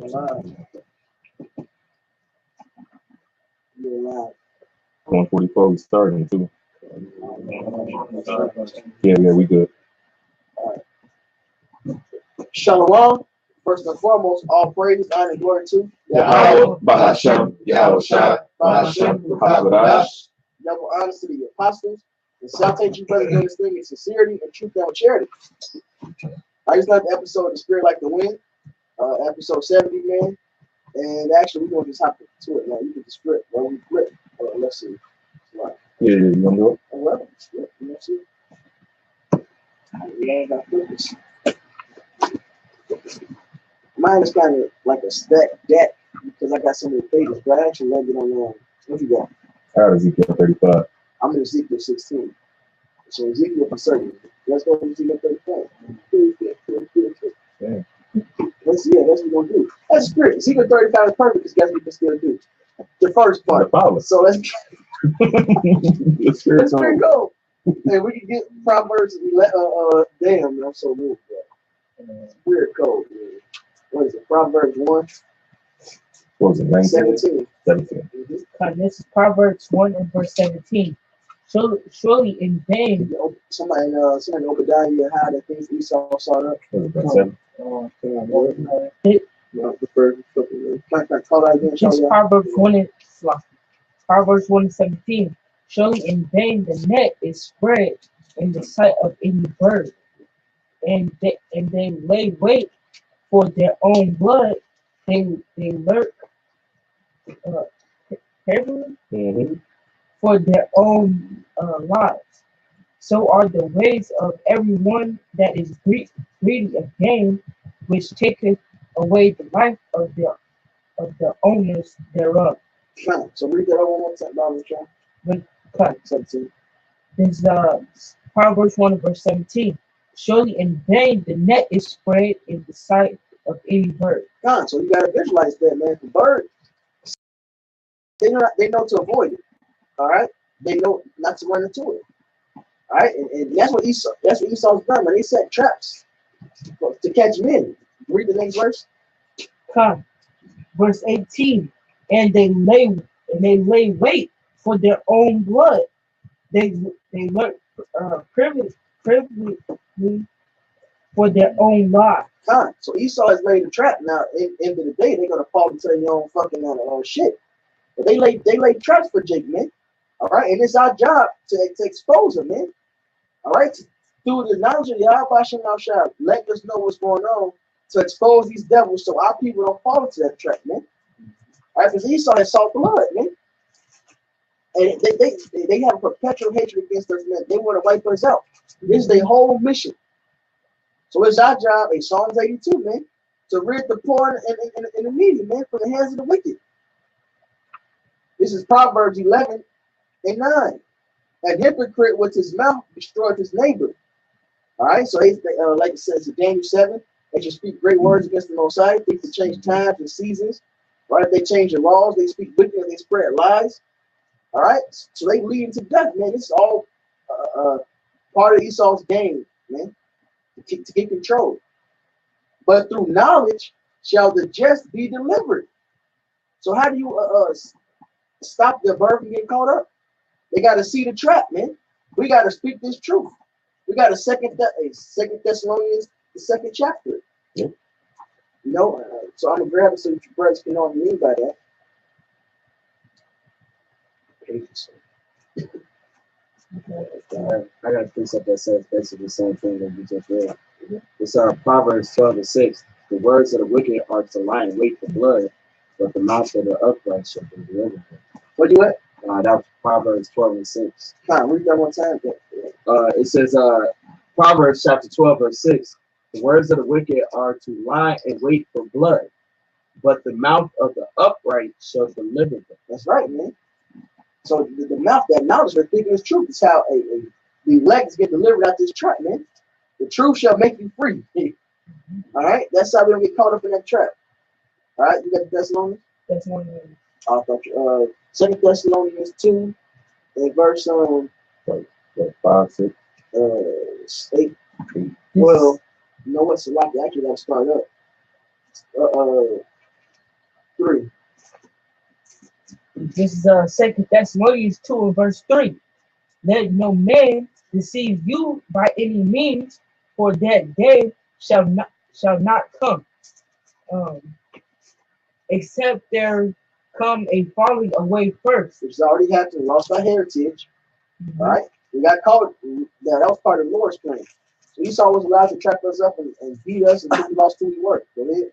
live. 144, we starting too. Yeah, we good. Shalom. First and foremost, all praise, honor, and glory to Yahweh, Bahashem, Yahweh Shai, Bahashem, Bahashem. Double honors to the apostles. And salutate you, brothers, doing this thing in sincerity and truth and with charity. I just like the episode of The Spirit Like the Wind, episode 70, man. And actually, we're going to just hop into it, man. You get the script. Well, we flip. Let's see. Right. Yeah, you want to go? Oh, well, yeah, let's see. We ain't got focus. Mine is kind of like a stack deck because I got so many pages, but I actually love it on what you got? Ezekiel 35. I'm in Ezekiel 16. So Ezekiel for certain. Let's go to Ezekiel 35. Yeah. That's what we're going to do. That's spirit. Ezekiel 35 is perfect because guess what we can still do? The first part. So let's go. And we can get Proverbs. Damn, I'm so moved. Spirit code, man. What is it? Proverbs 1. What was it? 19? 17. 17. Mm-hmm. This is Proverbs 1 and verse 17. Surely in vain. Somebody in Obadiah had the things Esau sought up. This Proverbs 1 and 17. Surely in vain the net is spread in the sight of any bird, and they lay wait for their own blood. They lurk for their own lives. So are the ways of everyone that is greedy of gain, which taketh away the life of the owners thereof. So read that over one time, John. Cut. 17. This Proverbs 1 verse 17. Surely in vain the net is spread in the sight of any bird. So you gotta visualize that, man. The bird, they know to avoid it. All right, they know not to run into it. All right, and that's what Esau's done. Man, they set traps to catch men. Read the next verse. Verse 18. And they lay wait for their own blood. They lurk privately for their own lives. So Esau has laid a trap. Now, end of the day, they're gonna fall into their own fucking shit. But they laid traps for Jake, man. All right, and it's our job to expose them, man. All right, through the knowledge of Yahweh, let us know what's going on to expose these devils, so our people don't fall into that trap, man. All right, because Esau has sought blood, man. And they have a perpetual hatred against us, man. They want to wipe us out. This is their whole mission. So it's our job, in Psalms 82, man, to rid the poor and the needy, man, from the hands of the wicked. This is Proverbs 11 and 9. A hypocrite with his mouth destroyed his neighbor. All right, so like it says in Daniel 7, they should speak great words against the Most High. They can change times and seasons. Right? If they change the laws, they speak wickedly, they spread lies. All right, so they lead into death, man. This is all part of Esau's game, man, to get control. But through knowledge shall the just be delivered. So how do you stop the bird from getting caught up? They got to see the trap, man. We got to speak this truth. We got a Second Thessalonians, the 2nd chapter. Yeah. You know, so I'm gonna grab it so that you brothers can know what I mean by that. I got a precept that says basically the same thing that we just read. It's Proverbs 12 and 6. The words of the wicked are to lie in wait for blood, but the mouth of the upright shall be delivered. What you at? That was Proverbs 12 and 6. Read that one time. It says Proverbs chapter 12 verse 6. The words of the wicked are to lie and wait for blood, but the mouth of the upright shall deliver them. That's right, man. So the mouth, that knowledge, we're thinking is truth. It's how the elect get delivered out this trap, man. The truth shall make you free. All right, that's how we don't get caught up in that trap. All right, you got the Thessalonians. Thessalonians. I thought 2 Thessalonians 2 and verse 5, 6, 8. Well, you know what, Salaki, actually got to start up. 3. This is 2 Thessalonians 2 and verse 3. Let no man deceive you by any means, for that day shall not come, except there come a falling away first. Which has already happened. Lost our heritage. All right. We got caught. That was part of the Lord's plan. So Esau was allowed to trap us up and beat us until we lost who we were. Go ahead.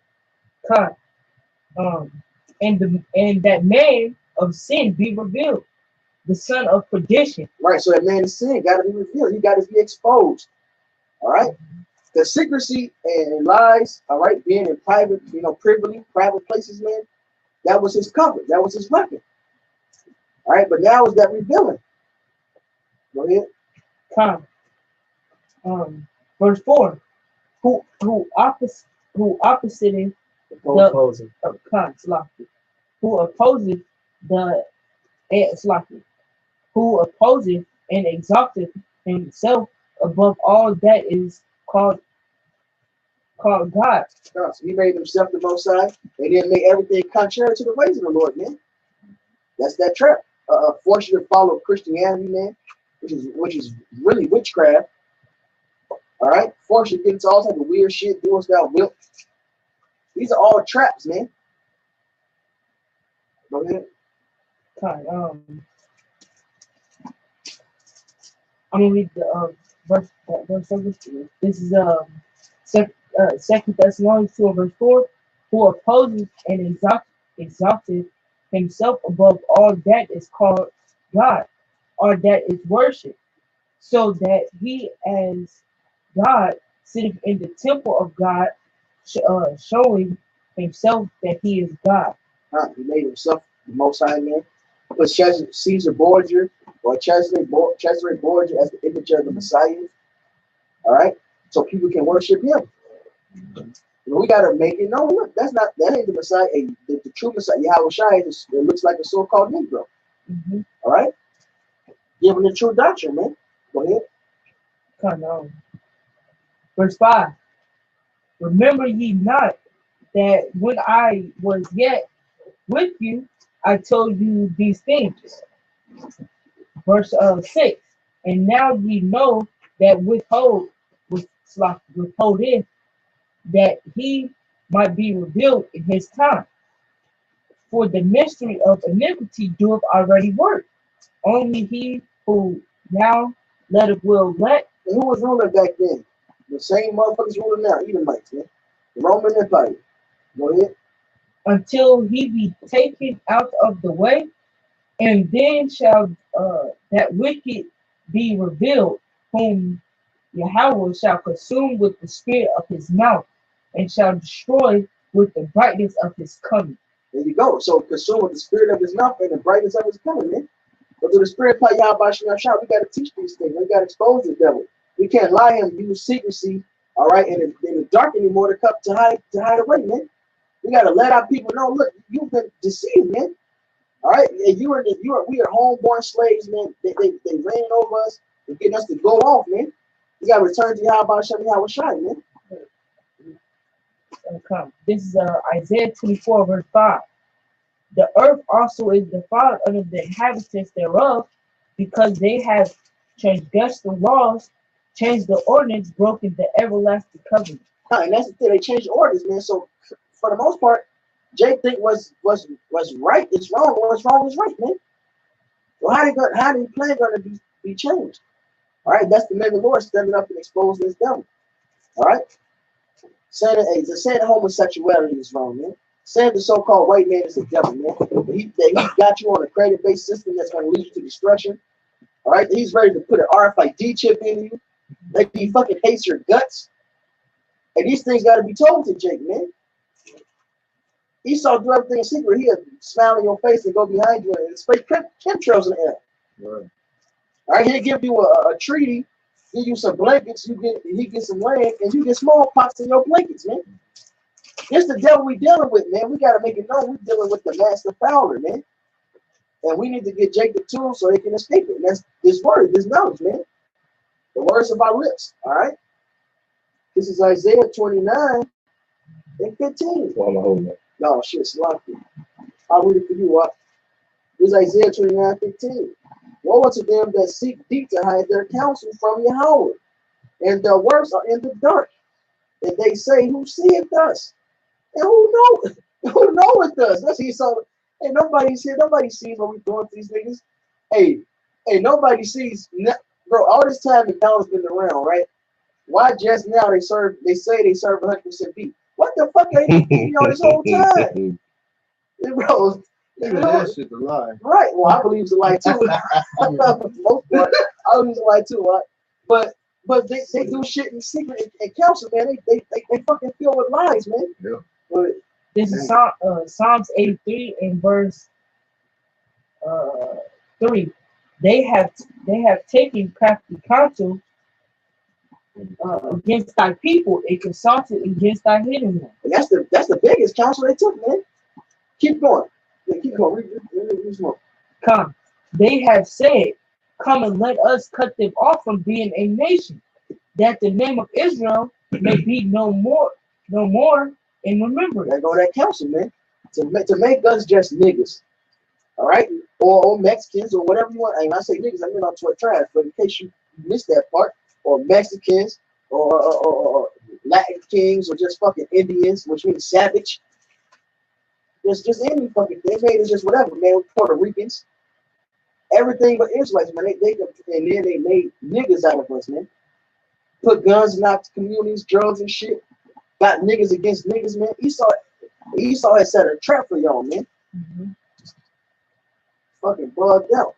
And that man of sin be revealed, the son of perdition. Right. So that man of sin got to be revealed. He got to be exposed. All right. The secrecy and lies, all right, being in private, privily, private places, man, that was his cover. That was his weapon. All right. But now is that revealing? Go ahead. Verse 4. Who opposited Opposing. who opposes the who opposes and exalteth himself above all that is called God. So he made himself the Most High, and then made everything contrary to the ways of the Lord, man. That's that trap. Force you to follow Christianity, man, which is really witchcraft. All right, force you to get into all type of weird shit, do as thou wilt. These are all traps, man. Go ahead. I'm gonna read the verse. This is 2 Thessalonians 2 verse 4. Who opposes and exalted himself above all that is called God, or that is worship, so that he as God sitteth in the temple of God, showing himself that he is God. He made himself the Most High, man. Put Caesar Borgia or Cesare Borgia as the image of the Messiah. All right, so people can worship him. We gotta make it known. Look, that ain't the Messiah. The true Messiah, Yahweh Shai, it looks like a so-called Negro. All right, give him the true doctrine, man. Go ahead. Verse 5. Remember ye not that when I was yet with you, I told you these things. Verse 6. And now ye know that withhold in, that he might be revealed in his time. For the mystery of iniquity doeth already work. Only he who now will let. And who was ruling back then? The same motherfuckers ruling now, Edomites, man. The Roman Empire. Go ahead. Until he be taken out of the way, and then shall that wicked be revealed, whom Yahweh shall consume with the spirit of his mouth, and shall destroy with the brightness of his coming. There you go. So consume with the spirit of his mouth and the brightness of his coming, man. But through the spirit of Yahweh Shah, we got to teach these things. We got to expose the devil. We can't lie him, use secrecy, all right, and in the dark anymore to hide away, man. We got to let our people know, look, you've been deceived, man. All right, and we are homeborn slaves, man. They ran over us and getting us to go off, man. We got to return to Yahweh Shah, man. This is Isaiah 24 verse 5. The earth also is defiled under the inhabitants thereof, because they have transgressed the laws, changed the ordinance, broken the everlasting covenant. And that's the thing, they changed the ordinance, man. So for the most part, Jake think what's right is wrong, what's wrong is right, man. So how the plan gonna be changed? All right, that's the man of the Lord standing up and exposing this devil. All right, saying homosexuality is wrong, man. Saying the so-called white man is the devil, man. He got you on a credit-based system that's gonna lead you to destruction. All right, he's ready to put an RFID chip in you. Like he fucking hates your guts. And these things got to be told to Jake, man. Esau do everything in secret. He'll smile in your face and go behind you and spray chemtrails in the air. Right. All right, he'll give you a treaty, give you some blankets, he gets some land, and you get smallpox in your blankets, man. This the devil we dealing with, man. We got to make it known we're dealing with the master fowler, man. And we need to get Jake the tool so they can escape it. And that's this word, this knowledge, man. The words of our lips, all right? This is Isaiah 29 and 15. Why am I holding that? No, shit, sloppy. I'll read it for you. What? This is Isaiah 29:15. Woe unto them that seek deep to hide their counsel from Yahweh, and their works are in the dark. And they say, who seeth us? And who know? Who knoweth us? That's he saw. Hey, nobody's here. Nobody sees what we're doing to these niggas. Hey, nobody sees. Bro, all this time the McDonald's been around, right? Why just now they say they serve 100% beef? What the fuck are they eating all this whole time? Bro, Even that shit's a lie. right. Well, I believe it's a lie too. For the most part, I believe it's a lie too. Right? But they do shit in secret and counsel, man. They fucking fill with lies, man. Yeah. But This is Psalms 83 and verse 3. They have taken crafty counsel against thy people, and consulted against thy hidden one. that's the biggest counsel they took, man. Keep going. Yeah, keep going. Read more. Come, they have said, come and let us cut them off from being a nation, that the name of Israel may be no more in remembrance. There go that counsel, man. To make us just niggas, all right, or Mexicans or whatever you want. And I say niggas, I mean on to a tribe. But in case you missed that part, or Mexicans, or Latin kings, or just fucking Indians, which means savage. Just any fucking. They made it just whatever, man. Puerto Ricans, everything but Israelites, man. And then they made niggas out of us, man. Put guns in our communities, drugs and shit. Got niggas against niggas, man. Esau had set a trap for y'all, man. Mhm. Fucking bugged out.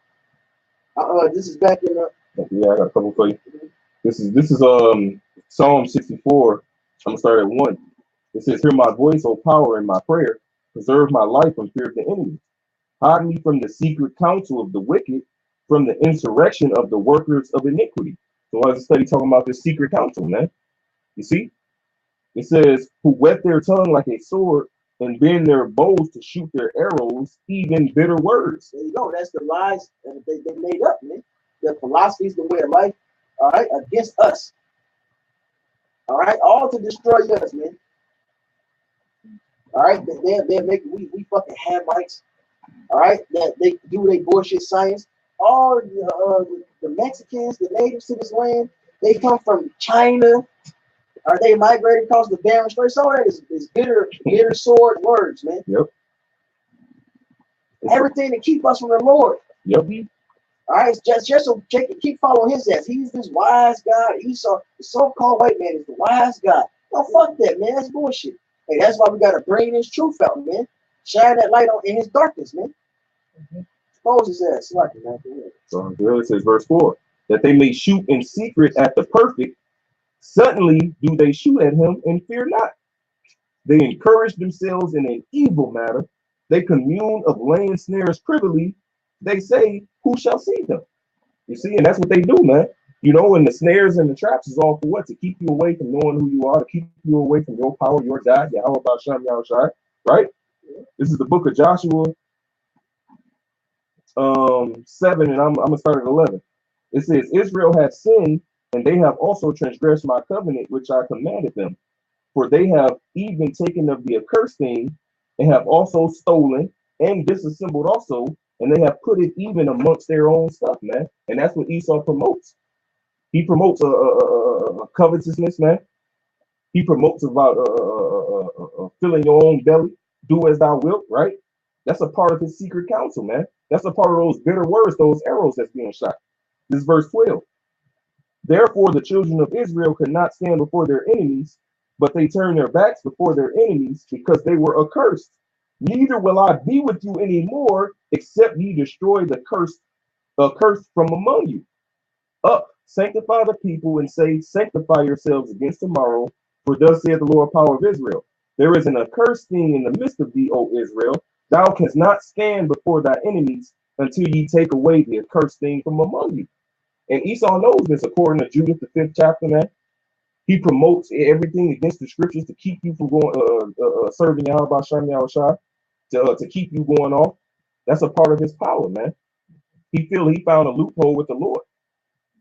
This is back in the. Yeah, I got a couple for you. This is Psalm 64. I'm gonna start at 1. It says, "Hear my voice, O power, in my prayer. Preserve my life from fear of the enemy. Hide me from the secret counsel of the wicked, from the insurrection of the workers of iniquity." So I was study talking about this secret counsel, man. You see? It says, "Who whet their tongue like a sword, and bend their bows to shoot their arrows, even bitter words." There you go. That's the lies that they made up, man. Their philosophies, the way of life, all right, against us. All right, all to destroy us, man. All right, they're making we fucking Hamites. All right, that they do their bullshit science. All the Mexicans, the natives to this land, they come from China. Are they migrated across the Barren Straits? All that is bitter sword words, man. Yep. Everything to keep us from the Lord. Yep. All right, just so Jacob keep following his ass. He's this wise God. Esau, the so-called white man, is the wise God. No, fuck that, man. That's bullshit. Hey, that's why we gotta bring his truth out, man. Shine that light on in his darkness, man. Expose his ass, like it, man. So here it says, verse 4, "That they may shoot in secret at the perfect, suddenly do they shoot at him and fear not. They encourage themselves in an evil matter. They commune of laying snares privily. They say, who shall see them?" You see, and that's what they do, man. You know, and the snares and the traps is all for what? To keep you away from knowing who you are, to keep you away from your power, your God, Yahweh Basham Yahushai, right? This is the book of Joshua 7, and I'm gonna start at 11. It says, "Israel hath sinned, and they have also transgressed my covenant which I commanded them. For they have even taken of the accursed thing, and have also stolen and disassembled also, and they have put it even amongst their own stuff," man. And that's what Esau promotes. He promotes covetousness, man. He promotes about filling your own belly, do as thou wilt, right? That's a part of his secret counsel, man. That's a part of those bitter words, those arrows that's being shot. This is verse 12. "Therefore the children of Israel could not stand before their enemies, but they turned their backs before their enemies, because they were accursed. Neither will I be with you any more, except ye destroy the accursed from among you. Up, sanctify the people, and say, sanctify yourselves against tomorrow. For thus saith the Lord power of Israel, there is an accursed thing in the midst of thee, O Israel. Thou canst not stand before thy enemies until ye take away the accursed thing from among you." And Esau knows this, according to Judith, the 5th chapter, man. He promotes everything against the scriptures to keep you from going serving Yahweh Shem Yahushua, to keep you going off. That's a part of his power, man. He found a loophole with the Lord.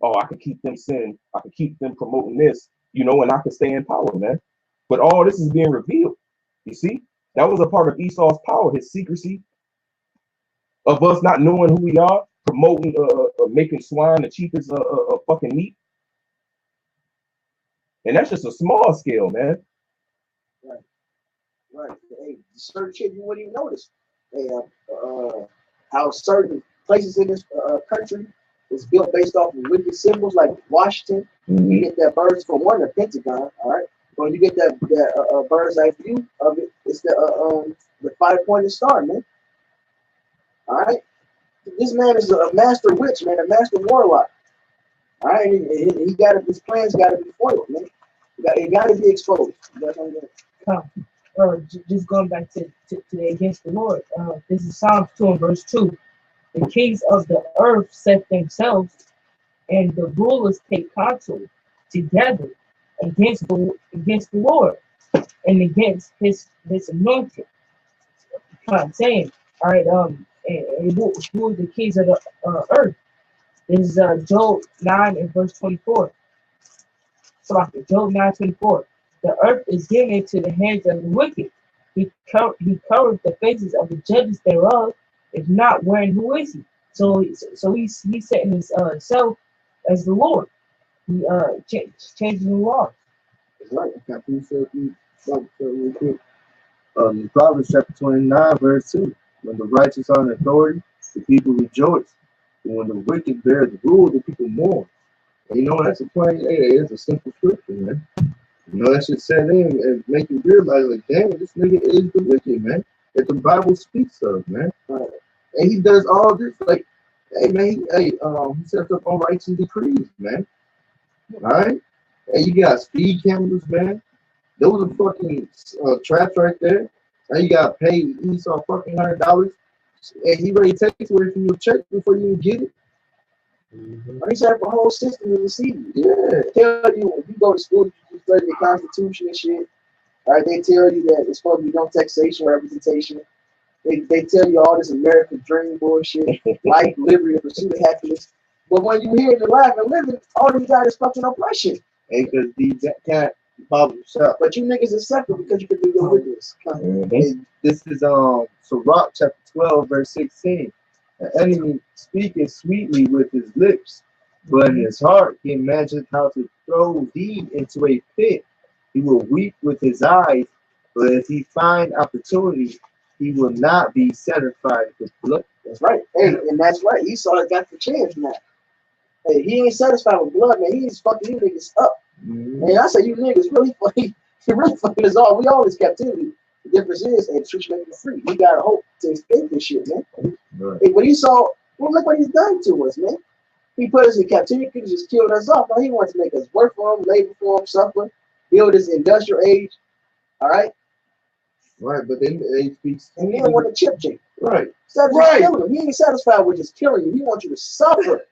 Oh, I could keep them sinning. I could keep them promoting this, and I could stay in power, man. But all this is being revealed. You see? That was a part of Esau's power, his secrecy, of us not knowing who we are, promoting, making swine the cheapest fucking meat. And that's just a small scale, man. Right. Right. Hey, certain shit you wouldn't even notice. Hey, how certain places in this country is built based off of wicked symbols, like Washington. Mm-hmm. You get that birds for one, the Pentagon. All right. When you get that bird's eye view of it, it's the 5-pointed star, man. All right. This man is a master witch, man, a master warlock. All right. He got his plans got to be foiled, man. He got to be exposed. Just going back to the against the Lord. This is Psalms 2 and verse 2. The kings of the earth set themselves, and the rulers take counsel together against the Lord and against his anointed. I'm saying, all right. And who are the kings of the earth? This is Job 9 and verse 24. So Job 9:24. The earth is given into the hands of the wicked. He covered the faces of the judges thereof. If not, wherein who is he? So he's setting himself as the Lord. He changing the law. That's right. I got to say real quick. Proverbs chapter 29, verse 2. When the righteous are in authority, the people rejoice. But when the wicked bear the rule, the people mourn. And you know, that's a plain, it's a simple scripture, man. You know, that should set in and make you realize, like, damn, this nigga is the wicked, man, that the Bible speaks of, man. And he does all this, like, hey, man, he sets up unrighteous decrees, man. All right? And you got speed cameras, man. Those are fucking traps right there. Now you got to pay Esau fucking $100. And he ready takes away from your check before you even get it. He set up a whole system to deceive you. Yeah. Tell you, if you go to school, you study the Constitution and shit. All right, they tell you that it's supposed to be no taxation or representation. They tell you all this American dream bullshit, life, liberty, the pursuit of happiness. But when you hear the life and living, all you got is fucking oppression. Hey, because these can't bother yourself. But you niggas accept it because you can do your witness. Mm-hmm. This is Sirach chapter 12, verse 16. The enemy speaketh sweetly with his lips, but in his heart he imagines how to throw thee into a pit. He will weep with his eyes, but if he find opportunity, he will not be satisfied with blood. That's right. Hey, and that's right. Esau has got the chance now. Hey, he ain't satisfied with blood, man. He's fucking you niggas up. Mm-hmm. And I say you niggas really fucking, he really fucking us all. We all in captivity. The difference is, and the truth make you free. We got hope to escape this shit, man. Right. Hey, but Esau, well, look what he's done to us, man. He put us in captivity. He just killed us off. Now he wants to make us work for him, labor for him, suffer, build his industrial age. All right. Right, but then he speaks. And he don't want to chip you. Right. Instead of just killing him, he ain't satisfied with just killing you. He wants you to suffer.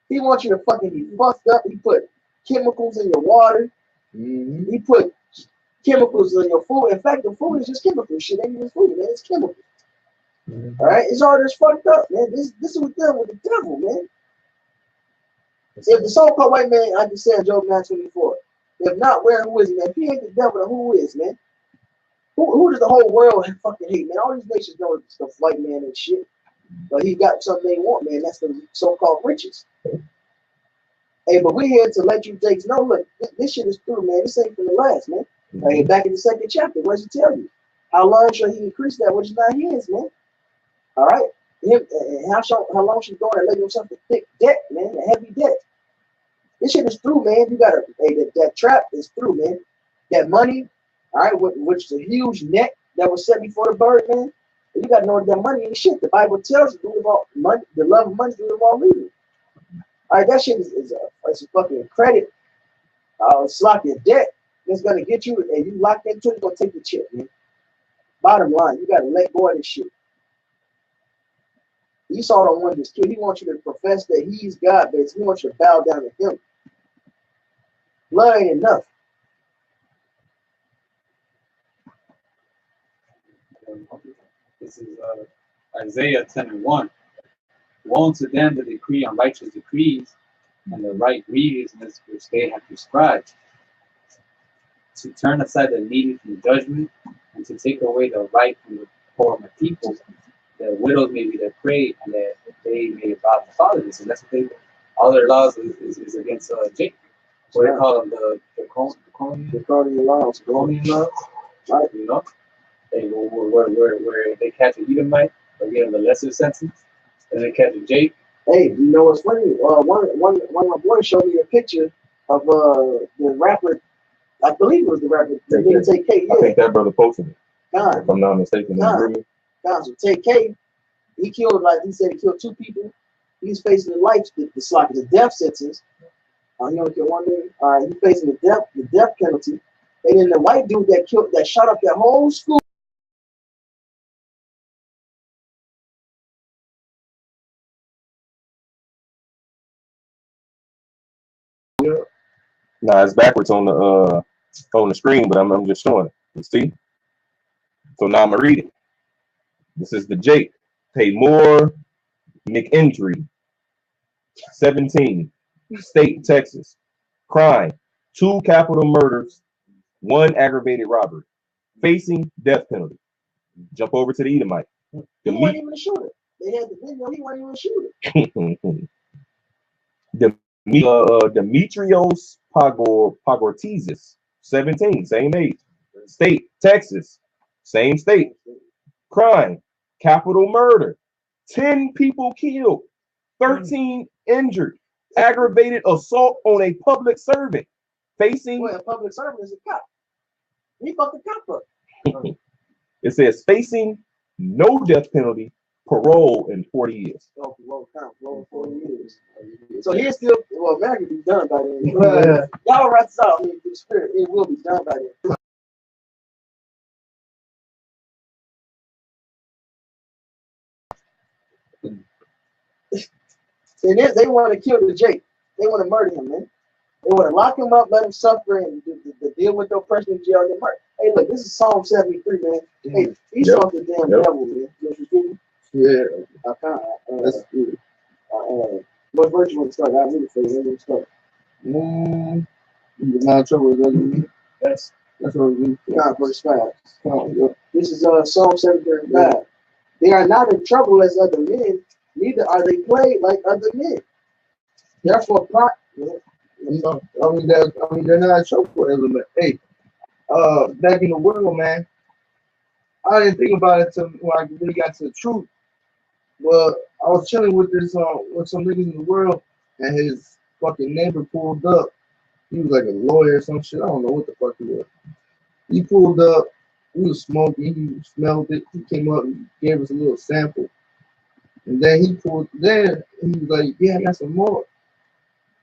He wants you to fucking be fucked up. He put chemicals in your water. Mm-hmm. He put chemicals in your food. In fact, the food is just chemical shit. Ain't even food, man. It's chemical. Mm-hmm. All right, it's all just fucked up, man. This is what done with the devil, man. If the so-called white man, I just said Job 9:24. If not, where who is he, man? If he ain't the devil, then who is, man? Who does the whole world fucking hate, man? All these nations know it's the white man and shit. But he got something they want, man. That's the so-called riches. Hey, but we're here to let you takes know, look, this shit is through, man. This ain't for the last, man. Hey, back in the second chapter, what does it tell you? How long shall he increase that which is not his, man? All right? How long should he go and lay himself a thick debt, man? A heavy debt. This shit is through, man. You gotta, hey, that trap is through, man. That money, all right, which is a huge net that was set before the bird, man. You got to know that money ain't shit. The Bible tells you about money, the love of money is of all evil. All right, that shit is a fucking credit, slot your debt. It's gonna get you, and you locked into it. It's gonna take the chip, man. Bottom line, you got to let go of this shit. Esau don't want this kid. He wants you to profess that he's God, but he wants you to bow down to him. Blood ain't enough. This is Isaiah 10:1. Woe unto them that decree unrighteous decrees and the right grievousness which they have prescribed, to turn aside the needy from judgment and to take away the right from the poor of my people, that widows may be their prey, and that they may rob the fatherless. And that's what they, all their laws is against Jake. What they call them, the Draconian laws. Draconian laws, right? You know, they where they catch an Edomite, they give them the lesser sentence, and they catch a Jake. Hey, you know what's funny? One of my boys showed me a picture of the rapper. I believe it was the rapper. The nigga TK. Yeah. I think that brother posted it. God. If I'm not mistaken. God. So TK, he killed, like he said, he killed 2 people. He's facing the death sentence. He only killed 1 nigga. All right, he's facing the death penalty. And then the white dude that shot up that whole school. Nah, it's backwards on the screen, but I'm just showing it. You see? So now I'm gonna read it. This is the Jake. Taymor McIndry, 17, State, Texas. Crime: 2 capital murders, 1 aggravated robbery. Facing death penalty. Jump over to the Edomite. He wasn't even a shooter. They had the video. He wasn't even a shooter. Demetrios Pagortizis, 17, same age. State, Texas, same state. Crime: capital murder, 10 people killed, 13 injured. Aggravated assault on a public servant. Facing. Well, a public servant is a cop. He fucked the cop up. It says facing no death penalty, parole in 40 years. Oh, parole 40 years. So he's still, well, that could be done by then. Y'all write this out. I mean, the spirit, it will be done by then. And they want to kill the Jake. They want to murder him, man. They want to lock him up, let him suffer, and deal with the oppression in jail and then murder. Hey, look, this is Psalm 73, man. Hey, he's on the damn devil, man. Yeah. I can't. That's good. What verse you want to start? I'm ready for you. When you start. You're not in trouble with other. That's what we do. Verse 5. This is Psalm 75. They are not in trouble as other men, neither are they plagued like other men. Therefore, they're not in trouble as other men. Hey, back in the world, man, I didn't think about it until when I really got to the truth. Well, I was chilling with with some niggas in the world, and his fucking neighbor pulled up. He was like a lawyer or some shit. I don't know what the fuck he was. He pulled up. We was smoking. He smelled it. He came up and gave us a little sample. And then he pulled there. And he was like, "Yeah, I got some more."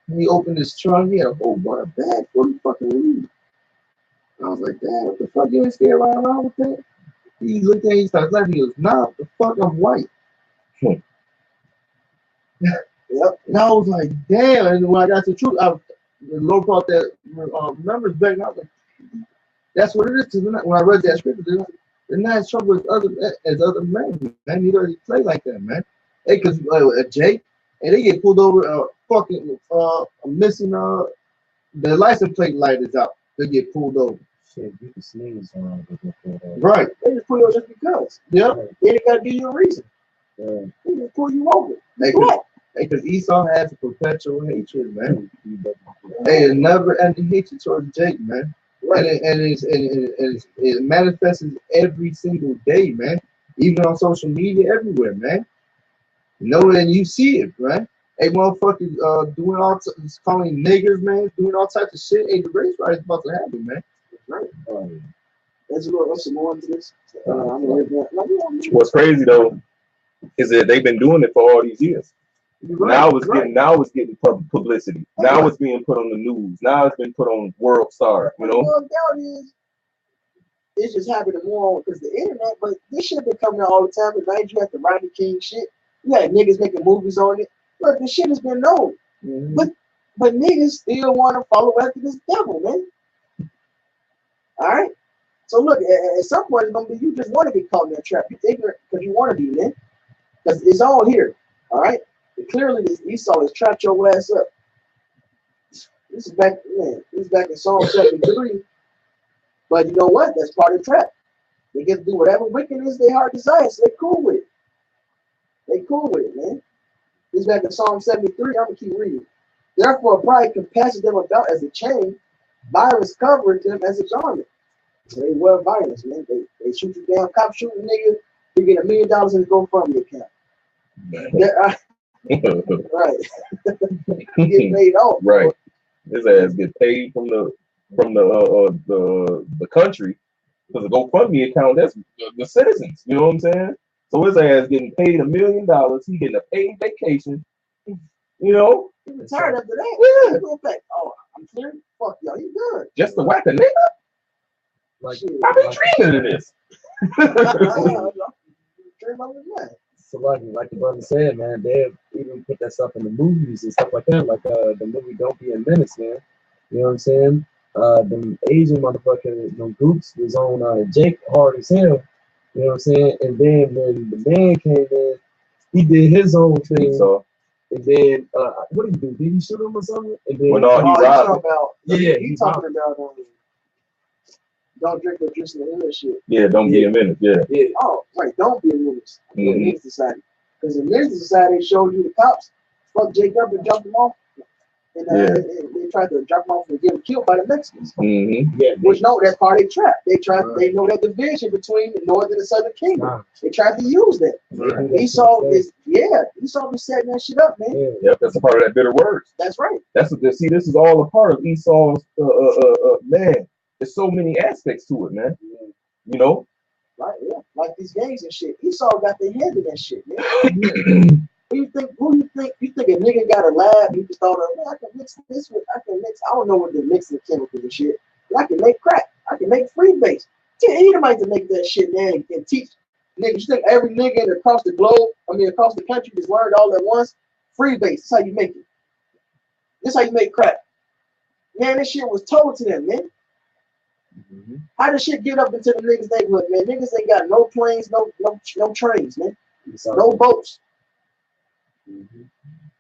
And he opened his trunk. He had a whole bunch of bags full of fucking weed. I was like, "Damn, what the fuck? You ain't scared right around with that?" He looked at me. He started laughing. He goes, "Nah, what the fuck? I'm white." Yep. And I was like, "Damn!" And when I got to the truth, the Lord brought that remembrance back. And I was like, "That's what it is." Because when I read that scripture, they're not as trouble as other men. Man, you don't play like that, man. Hey, because Jake, and they get pulled over. Fucking missing. The license plate light is out. They get pulled over. Shit, you can sneeze on Right. They just pull you over just because. Yep. They ain't got to give you a reason. Yeah. They just pull you over. Because Esau has a perpetual hatred, man. Hey, a never-ending hatred towards Jake, man. Right. And it manifests every single day, man. Even on social media, everywhere, man. You know, and you see it, right? Hey, motherfuckers, doing calling niggers, man, doing all types of shit. Hey, the race riot is about to happen, man. Right. There's some more into this. What's crazy though is that they've been doing it for all these years. Right, now it's getting publicity. Now it's being put on the news. Now it's been put on World Star. You know. Well, doubt is it's just happening more because the internet. But this shit been coming out all the time. But now you have the Rodney King shit. You had niggas making movies on it. Look, this shit has been known. Mm-hmm. But niggas still want to follow after this devil, man. All right. So look, at some point it's gonna be you just want to get caught in that trap. You're ignorant because you want to be, man. Because it's all here. All right. And clearly, this Esau has trapped your ass up. This is back in Psalm 73. But you know what? That's part of the trap. They get to do whatever wickedness they heart desires. So they cool with it. They cool with it, man. This is back in Psalm 73. I'm gonna keep reading. Therefore, pride compasses them about as a chain, violence covers them as a garment. So they wear violence, man. They shoot you down, cop shooting nigga, you get $1 million in the GoFundMe account. Right. You get paid off. Right. His ass get paid from the country because the GoFundMe account, that's the citizens. You know what I'm saying? So his ass getting paid $1 million. He getting a paid vacation. You know? He retired after that. Yeah. Go back. Oh, I'm clear. Fuck y'all. He good. Just to whack a nigga? Like, I've been dreaming of this. so like the brother said, man, they even put that stuff in the movies and stuff like that, like the movie Don't Be a Menace, man. You know what I'm saying? Them Asian motherfuckers, them groups was on Jake hard as hell. You know what I'm saying? And then when the man came in, he did his own thing. So, and then what did he do? Did he shoot him or something? And then he robbed. He's talking about don't drink or drink the hood shit. Yeah, don't be a menace. Yeah. Oh, right. Don't be a menace. Menace society. Because in Menace society, showed you the cops fuck Jake up and jumped him off. And they tried to drop him off and get him killed by the Mexicans. Yeah, which no, that's part of their trap. They know that division between the northern and the southern kingdom. They tried to use that. Esau is setting that shit up, man. Yep, that's a part of that bitter words. That's right. This is all a part of Esau's man. There's so many aspects to it, man. You know? Right, yeah. Like these gangs and shit. Esau got their hand in that shit, man. Who you think a nigga got a lab? He just thought of, man, I can mix, I don't know what they're mixing chemicals and shit. But I can make crack. I can make freebase. Tell anybody to make that shit, man, and teach niggas. You think every nigga across the globe, across the country, just learned all at once? Freebase. That's how you make it. This how you make crack. Man, this shit was told to them, man. How does shit get up into the niggas' neighborhood, man? Niggas ain't got no planes, no trains, man. No boats.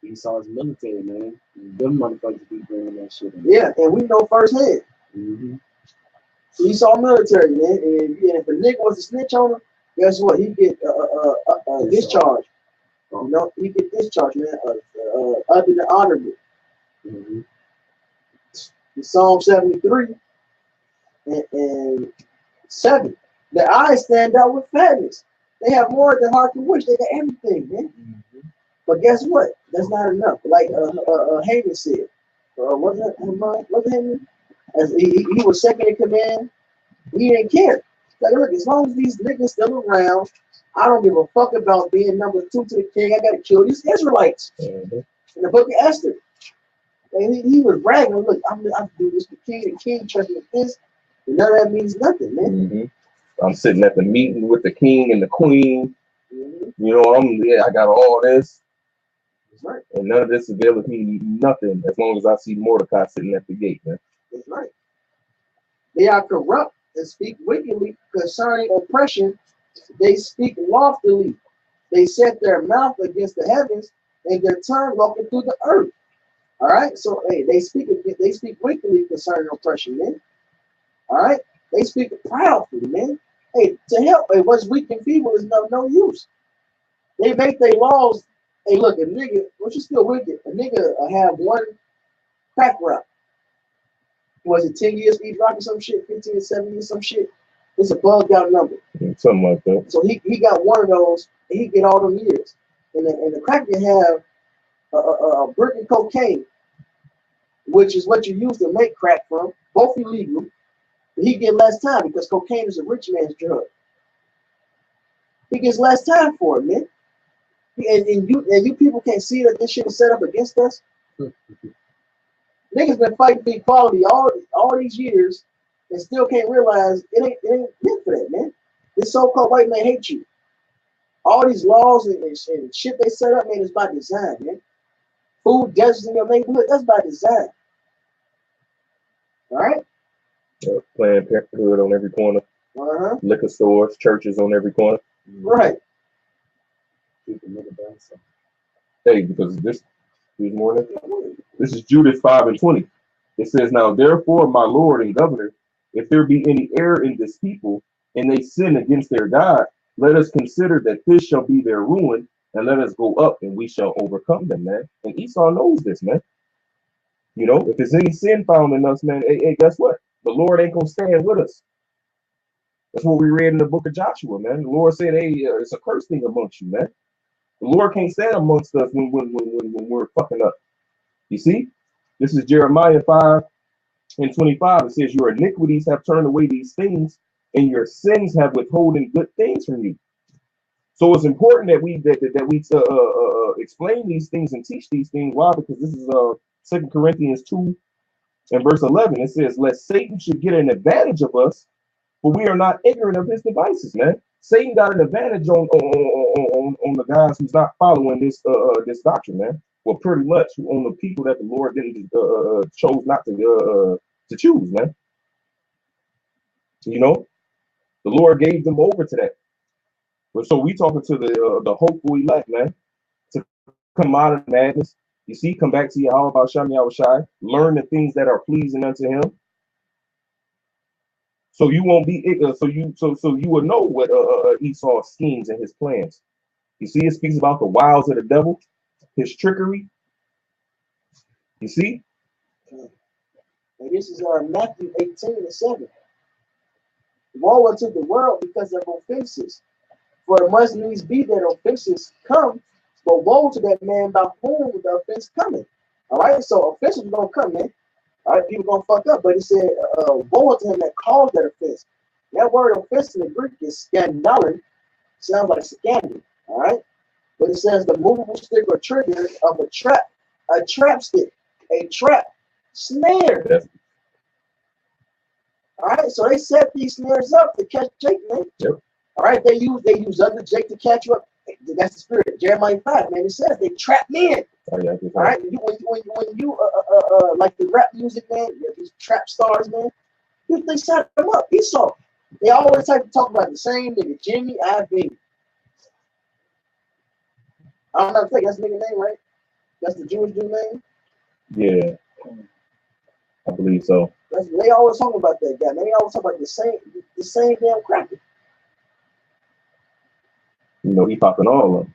Esau's military, man. Them motherfuckers be bringing that shit in. Yeah, and we know firsthand. Esau military, man. And if a nigga was to snitch on him, guess what? He get discharged. You know, he get discharged, man. Other than honorable. In Psalm 73 and 7, their eyes stand out with fatness. They have more than heart can wish. They got everything, man. But guess what? That's not enough. Like Haman said, what's Haman? As he was second in command, he didn't care. Like, look, as long as these niggas still around, I don't give a fuck about being number 2 to the king. I gotta kill these Israelites. In the book of Esther, and he was bragging. Look, I'm do this for king. The king trusts me with this, and none of that means nothing, man. I'm sitting at the meeting with the king and the queen. You know, I got all this. Right. And none of this avails me nothing as long as I see Mordecai sitting at the gate, man. That's right. They are corrupt and speak wickedly concerning oppression. They speak loftily. They set their mouth against the heavens and their tongue walking through the earth. All right. So they speak wickedly concerning oppression, man. All right. They speak proudly, man. Hey, to help. Hey, what's weak and feeble is no use. They make their laws. Hey, look, a nigga, which is still wicked, a nigga have one crack rock. Was it 10 years for each rock or some shit, 15 or 7 years, some shit? It's a bugged out number. Something like that. So he got one of those, and he get all them years. And the crack can have a brick of cocaine, which is what you use to make crack from, both illegal. But he get less time because cocaine is a rich man's drug. He gets less time for it, man. And you people can't see that this shit is set up against us. Niggas been fighting for equality all these years and still can't realize it ain't meant for that, man. This so-called white man hate you. All these laws and shit they set up, man, is by design, man. Food deserts in your neighborhood, that's by design. All right? Planned Parenthood on every corner. Liquor stores, churches on every corner. Right. Hey, because this morning, this is Judith 5:20. It says, now therefore, my Lord and Governor, if there be any error in this people, and they sin against their God, let us consider that this shall be their ruin, and let us go up and we shall overcome them, man. And Esau knows this, man. You know, if there's any sin found in us, man, hey, guess what? The Lord ain't gonna stand with us. That's what we read in the book of Joshua, man. The Lord said, hey, it's a curse thing amongst you, man. The Lord can't stand amongst us when we're fucking up. You see? This is Jeremiah 5:25. It says, your iniquities have turned away these things, and your sins have withholden good things from you. So it's important that we explain these things and teach these things. Why? Because this is 2 Corinthians 2 and verse 11. It says, lest Satan should get an advantage of us, for we are not ignorant of his devices, man. Satan got an advantage on the guys who's not following this doctrine, man. Well, pretty much on the people that the Lord didn't chose not to choose, man. You know, the Lord gave them over to that. But so we talking to the hopeful elect, man, to come out of madness. You see, come back to Yahweh about Shami Awashai, learn the things that are pleasing unto him. So you won't be so you will know what Esau's schemes and his plans. You see, it speaks about the wiles of the devil, his trickery. You see? And this is Matthew 18:7. Woe unto the world because of offenses. For it must needs be that offenses come, but woe to that man by whom the offense coming. All right, so offenses are gonna come, man. All right, people gonna fuck up, but it said, woe to him that caused that offense. That word offense in the Greek is scandalon, sounds like scandal. All right, but it says the movable stick or trigger of a trap stick, a trap snare. Yep. All right, so they set these snares up to catch Jake, man. Yep. All right, they use other Jake to catch you up. That's the spirit. Jeremiah 5, man. It says they trap men. Oh, yeah, all right, when you like the rap music, man, these trap stars, man, they set them up. Esau. They always like to talk about the same nigga, Jimmy Iovine. I don't know if that's the nigga name, right? That's the Jewish dude name. Yeah, I believe so. They always talk about that guy. They always talk about the same damn cracker. You know, he popping all of them.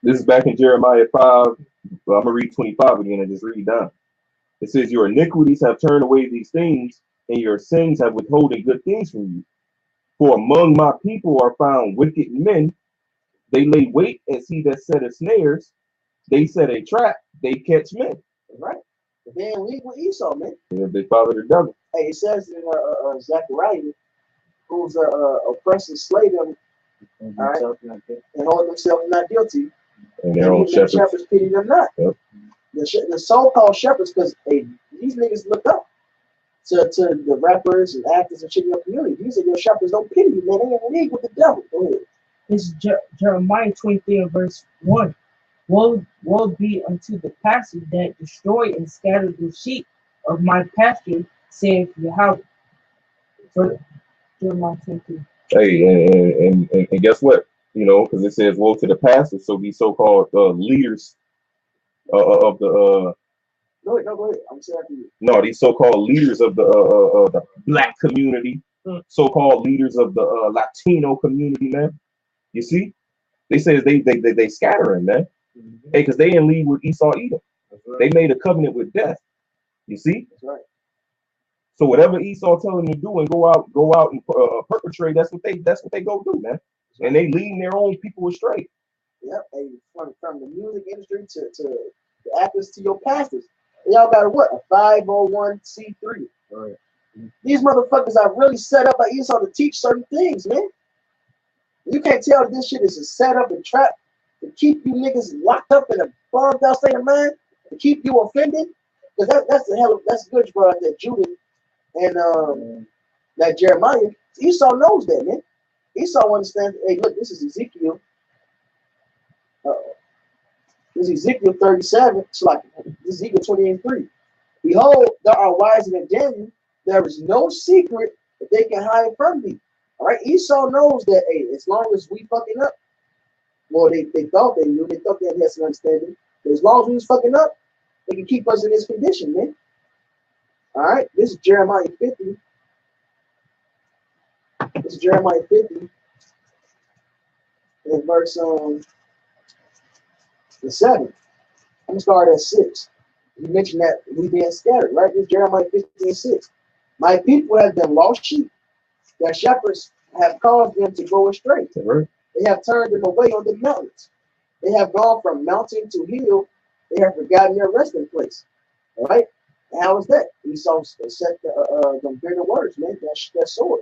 This is back in Jeremiah 5. Well, I'm going to read 25 again and just read down. It says, your iniquities have turned away these things, and your sins have withholden good things from you. For among my people are found wicked men. They lay wait as he that setteth snares. They set a trap. They catch men. Right. But they ain't league with Esau, man. Yeah, they follow the devil. Hey, it says in Zechariah, who's oppressing slave them, all right, and hold themselves not guilty. And their own shepherds pity them not. Yep. The so-called shepherds, because these niggas look up to the rappers and actors and shit in your community. These are your shepherds. Don't pity you, man. They ain't in league with the devil. Go ahead. This is Jeremiah 23 and verse 1. Woe be unto the pastor that destroy and scatter the sheep of my pasture, saith Yahweh. Jeremiah 23. Hey, and guess what? You know, because it says, woe to the pastor. So these so-called leaders of the Go ahead. I'm saying you. No, these so-called leaders of the black community, so-called leaders of the Latino community, man. You see, they say they scattering, man. Mm-hmm. Hey, because they in league with Esau Edom. Right. They made a covenant with death. You see. That's right. So whatever Esau tell them to do and go out and perpetrate, that's what they go do, man. Right. And they leading their own people astray. Yep. Hey, from the music industry to the actors to your pastors. Y'all got a 501c3. Right. These motherfuckers are really set up by Esau to teach certain things, man. You can't tell that this shit is a setup and trap to keep you niggas locked up in a bombed out state of mind, to keep you offended. Because that's good, bro. That Judah and that Jeremiah. Esau knows that, man. Esau understands. Hey, look, this is Ezekiel. This is Ezekiel 37. It's like Ezekiel 28:3. Behold, there are wiser than Daniel. There is no secret that they can hide from thee. All right, Esau knows that. Hey, as long as we fucking up, well, they thought they knew. They thought they had some understanding. But as long as we was fucking up, they can keep us in this condition, man. All right, this is Jeremiah 50. This is Jeremiah 50, in verse 7. I'm gonna start at 6. You mentioned that we being scattered, right? This is Jeremiah 50 and 6. My people have been lost sheep. Their shepherds have caused them to go astray. Right. They have turned them away on the mountains. They have gone from mountain to hill. They have forgotten their resting place. All right. And how is that? Esau set them bigger words, man. That sword.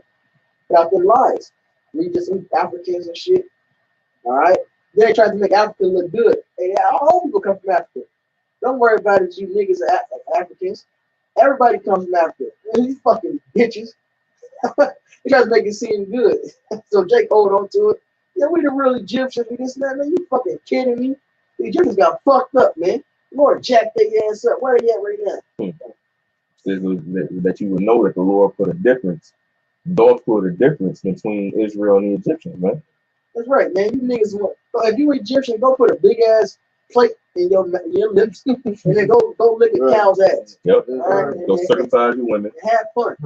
Without their lies. We just eat Africans and shit. All right. Then they tried to make Africa look good. Hey, all people come from Africa. Don't worry about it, you niggas are Africans. Everybody comes from Africa. These fucking bitches. They try to make it seem good. So Jake hold on to it. Yeah, we the real Egyptians. This man, you fucking kidding me? The Egyptians got fucked up, man. Lord jacked their ass up. Where are they at right now? That you would know that the Lord put a difference. God put a difference between Israel and the Egyptians, man. That's right, man. You niggas want. If you Egyptian, go put a big ass plate in your lips and then go lick a cow's ass. Yep. Right? Go circumcise your women. And have fun.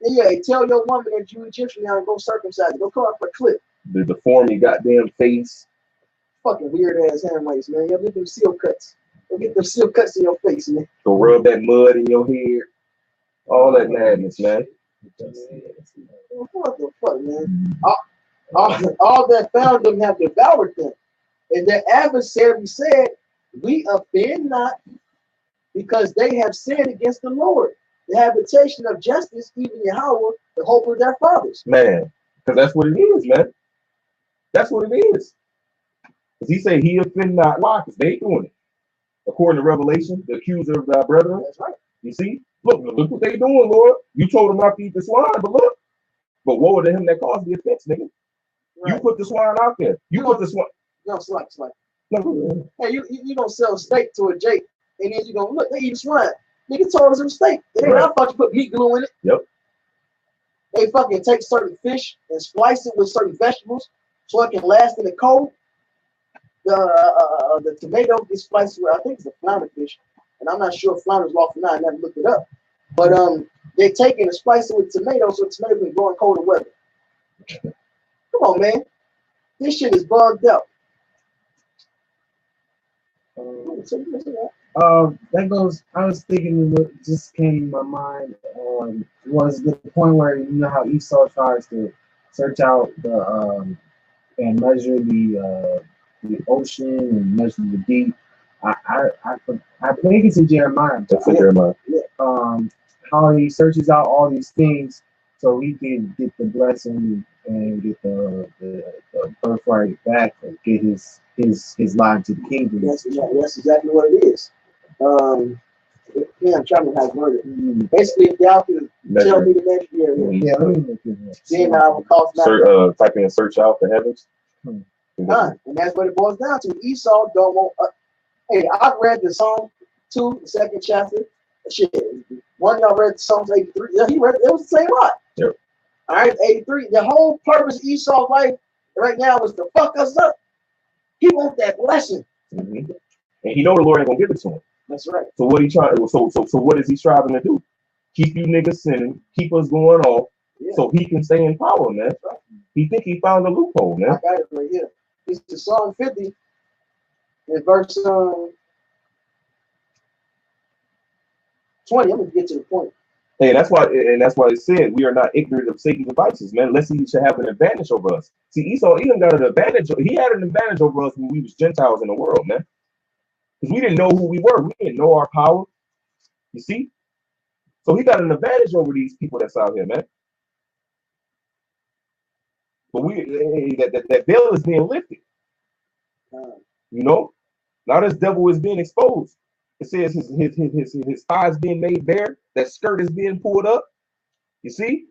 Yeah, tell your woman that you Egyptian now and go circumcise. Go call up a clip. The deform your goddamn face. Fucking weird ass handmaids, man. You'll get them seal cuts. Go get them seal cuts in your face, man. Go rub that mud in your hair. All that madness, man. What the fuck, man? All that found them have devoured them. And their adversary said, we offend not, because they have sinned against the Lord, the habitation of justice, even Yahweh, the hope of their fathers. Man, because that's what it is, man. That's what it is. Because he said he offend not. Why? Because they doing it. According to Revelation, the accuser of thy brethren. That's right. You see? Look what they doing, Lord. You told them not to eat the swine, but look. But woe to him that caused the offense, nigga. Right. You put the swine out there. You put the swine. No, slack. No. Hey, you gonna sell steak to a Jake, and then you gonna look, they eat swine. Nigga told us it was steak. It ain't our fault you put meat glue in it. Yep. They fucking take certain fish and splice it with certain vegetables so it can last in the cold. The tomato gets spliced with, I think it's a flounder fish, and I'm not sure if flounder's lawful now. I never looked it up. But they take it and splice it with tomato so tomato can grow in colder weather. Come on, man. This shit is bugged up. That goes. I was thinking what just came to my mind was the point where you know how Esau tries to search out the and measure the ocean and measure the deep. I think it's in Jeremiah. That's in Jeremiah. How he searches out all these things so he can get the blessing and get the birthright back and get his line to the kingdom. That's exactly what it is. Yeah, I'm trying to have word it. Basically, if y'all can tell me the next year, let me look it. Then I will cause type in search out the heavens. And that's what it boils down to. Esau don't want. Hey, I've read the Psalm 2, the second chapter. Shit, one of y'all read Psalms 83. Yeah, he read it. It was the same lot. Yep. All right, 83. The whole purpose of Esau's life right now was to fuck us up. He wants that blessing. Mm-hmm. And he know the Lord ain't gonna give it to him. That's right. So what he trying? So what is he striving to do? Keep you niggas sinning, keep us going off, so he can stay in power, man. Right. He think he found a loophole, man. I got it right here. This is Psalm 50, in verse 20. I'm gonna get to the point. Hey, that's why it said we are not ignorant of Satan's devices, man. Lest he should have an advantage over us. See, Esau even got an advantage. He had an advantage over us when we was Gentiles in the world, man. Because we didn't know who we were. We didn't know our power. You see? So he got an advantage over these people that's out here, man. But that veil is being lifted. You know? Now this devil is being exposed. It says his thighs being made bare. That skirt is being pulled up. You see?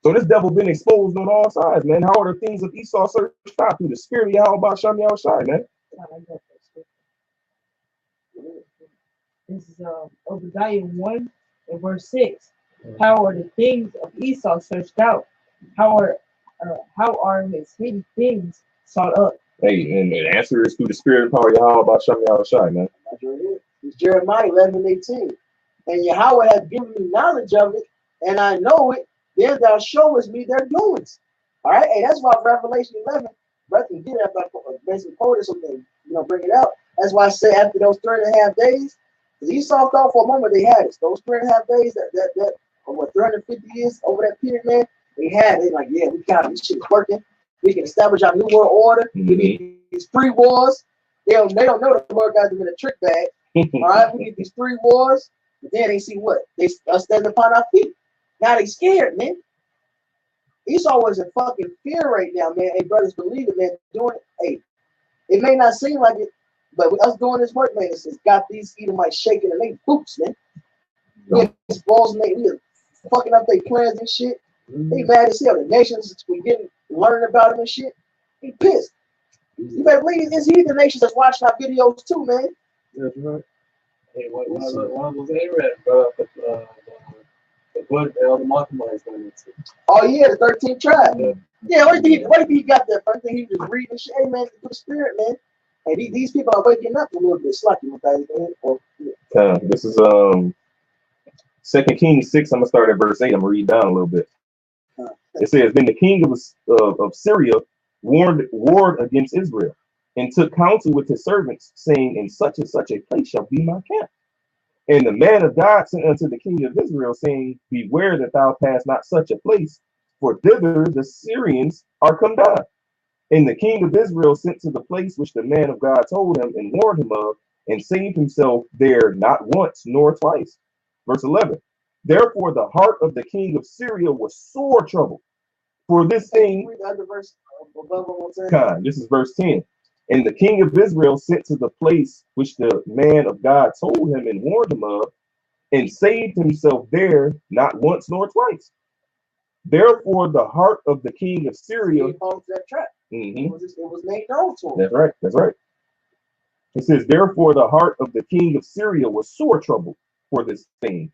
So this devil been exposed on all sides, man. How are the things of Esau searched out through the spirit of Yahweh Shem Yahushai, man? This is Obadiah 1 and verse 6. How are the things of Esau searched out? How are his hidden things sought up? Hey, and the answer is through the spirit and power of Yahweh Shem Yahushai, man. It's Jeremiah 11:18. And Yahweh has given me knowledge of it, and I know it, then thou showest me their doings. All right, and that's why Revelation 11, brother can get it up, basically quote it, so they, bring it out. That's why I say after those 3.5 days, because Esau thought for a moment they had it. Those 3.5 days, that what 350 years over that period, man, they had it. Like, yeah, we got it. This shit is working. We can establish our new world order. We need these 3 wars. They don't know the Lord got them in a trick bag. All right, we need these 3 wars. But then they see what? They stand upon our feet. Now they scared, man. Esau was in fucking fear right now, man. Hey, brothers, believe it, man. Doing it, hey, it may not seem like it, but with us doing this work, man, it's got these Edomites shaking and they boots, man. We have balls, man. We are fucking up their plans and shit. They mad as hell. The nations we getting learning about them and shit. They pissed. You better believe it's the nations that's watching our videos too, man. That's right. Hey, one of those Arab, the good the Malcolm is going into. Oh yeah, the 13th tribe. Yeah, what do you think he got there? First thing he was reading shit. Hey man, the spirit, man. And these people are waking up a little bit, slacking with that. This is 2 Kings 6. I'm gonna start at verse 8. I'm gonna read down a little bit. It says, "Then the king of Syria warred against Israel, and took counsel with his servants, saying, In such and such a place shall be my camp. And the man of God sent unto the king of Israel, saying, Beware that thou pass not such a place, for thither the Syrians are come down. And the king of Israel sent to the place which the man of God told him and warned him of, and saved himself there not once nor twice." Verse 11. "Therefore the heart of the king of Syria was sore troubled for this thing." This is verse 10. "And the king of Israel sent to the place which the man of God told him and warned him of, and saved himself there not once nor twice. Therefore the heart of the king of Syria." It was made known to him. That's right. That's right. It says, "Therefore the heart of the king of Syria was sore troubled for this thing.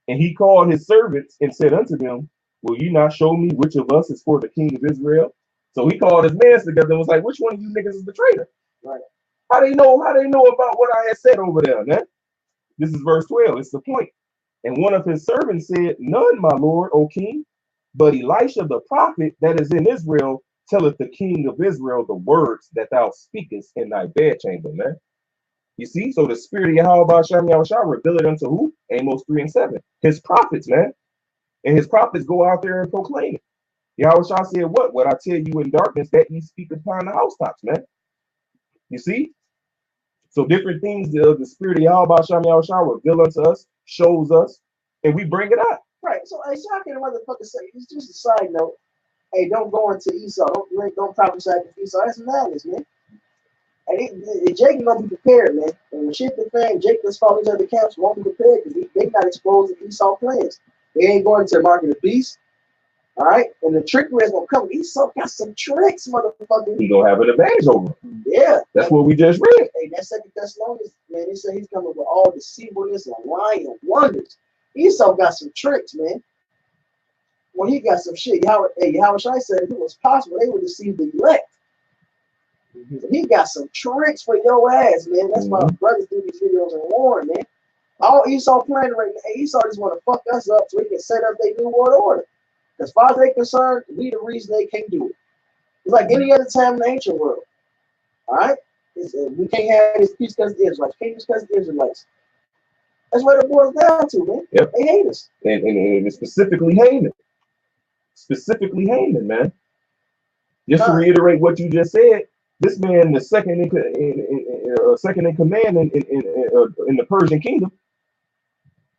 And he called his servants and said unto them, Will you not show me which of us is for the king of Israel? So he called his men together and was like, Which one of you niggas is the traitor? Right. How they know about what I had said over there, man?" This is verse 12. It's the point. "And one of his servants said, None, my lord, O king, but Elisha the prophet that is in Israel telleth the king of Israel the words that thou speakest in thy bedchamber," man. You see, so the spirit of Yahweh shall reveal it unto who? Amos 3 and 7. His prophets, man. And his prophets go out there and proclaim it. Yahweh said, What I tell you in darkness, that ye speak upon the housetops, man. You see? So different things the spirit of Yahweh shall reveal unto us, shows us, and we bring it out. Right. So hey, so how can a motherfucker say, it's just a side note, hey, don't go into Esau. Don't prophesy to Esau. That's madness, man. And Jacob gonna be prepared, man. And when shit the fan, Jacob's follow each other camps won't be prepared because they not exposed to Esau plans. They ain't going to the mark of the beast. All right, and the trickery is gonna come. Esau got some tricks, motherfucker. He gonna have an advantage over him. Yeah, that's what we just read. Hey, that 2 Thessalonians, man, they say he's coming with all deceitfulness and lying and wonders. Esau got some tricks, man. When he got some shit, Yahweh Shai said if it was possible, they would deceive the elect. He got some tricks for your ass, man. That's why brothers do these videos and warn, man. All Esau planning right now, Esau just want to fuck us up so he can set up their new world order. As far as they're concerned, we the reason they can't do it. It's like any other time in the ancient world. All right? We can't have this peace because of the Israelites. Can't just because of the Israelites. That's what it boils down to, man. Yep. They hate us. And specifically Haman. Specifically Haman, man. Just to reiterate what you just said, this man, the second in command in the Persian kingdom,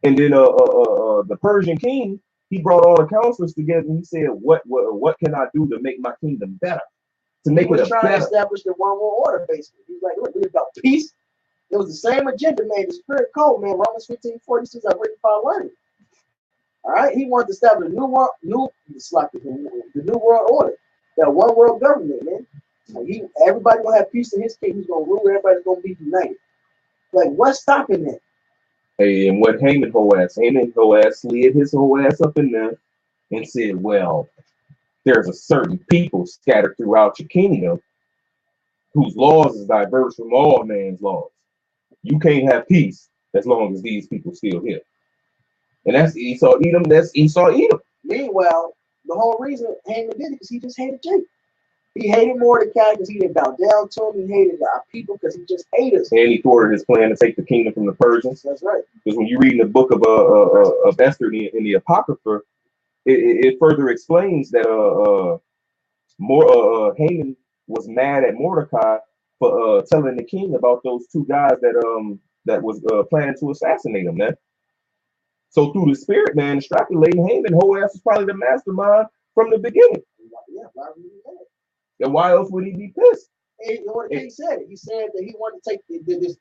and then the Persian king, he brought all the counselors together and he said, "What can I do to make my kingdom better? To make it trying to establish the one world order, basically." He's like, "Look, we're about peace." It was the same agenda, man. The spirit code, man. Romans 15:46. I've written for learning. All right, he wanted to establish the new world order, that one world government, man. Like everybody gonna have peace in his kingdom. He's gonna rule. Everybody's gonna be united. Like, what's stopping that? Hey, and what Haman slid his whole ass up in there and said, "Well, there's a certain people scattered throughout your kingdom whose laws is diverse from all man's laws. You can't have peace as long as these people still here." And that's Esau Edom. That's Esau Edom. Meanwhile, the whole reason Haman did it because he just hated Jake. He hated Mordecai because he didn't bow down to him. He hated our people because he just hated us. And he thwarted his plan to take the kingdom from the Persians. That's right. Because when you read in the book of Esther in the Apocrypha, it further explains that Haman was mad at Mordecai for telling the king about those two guys that was planning to assassinate him, man. So through the spirit, man, extrapolating Haman, whole ass was probably the mastermind from the beginning. Yeah, why would he do that? And why else would he be pissed? And you know what he said? He said that he wanted to take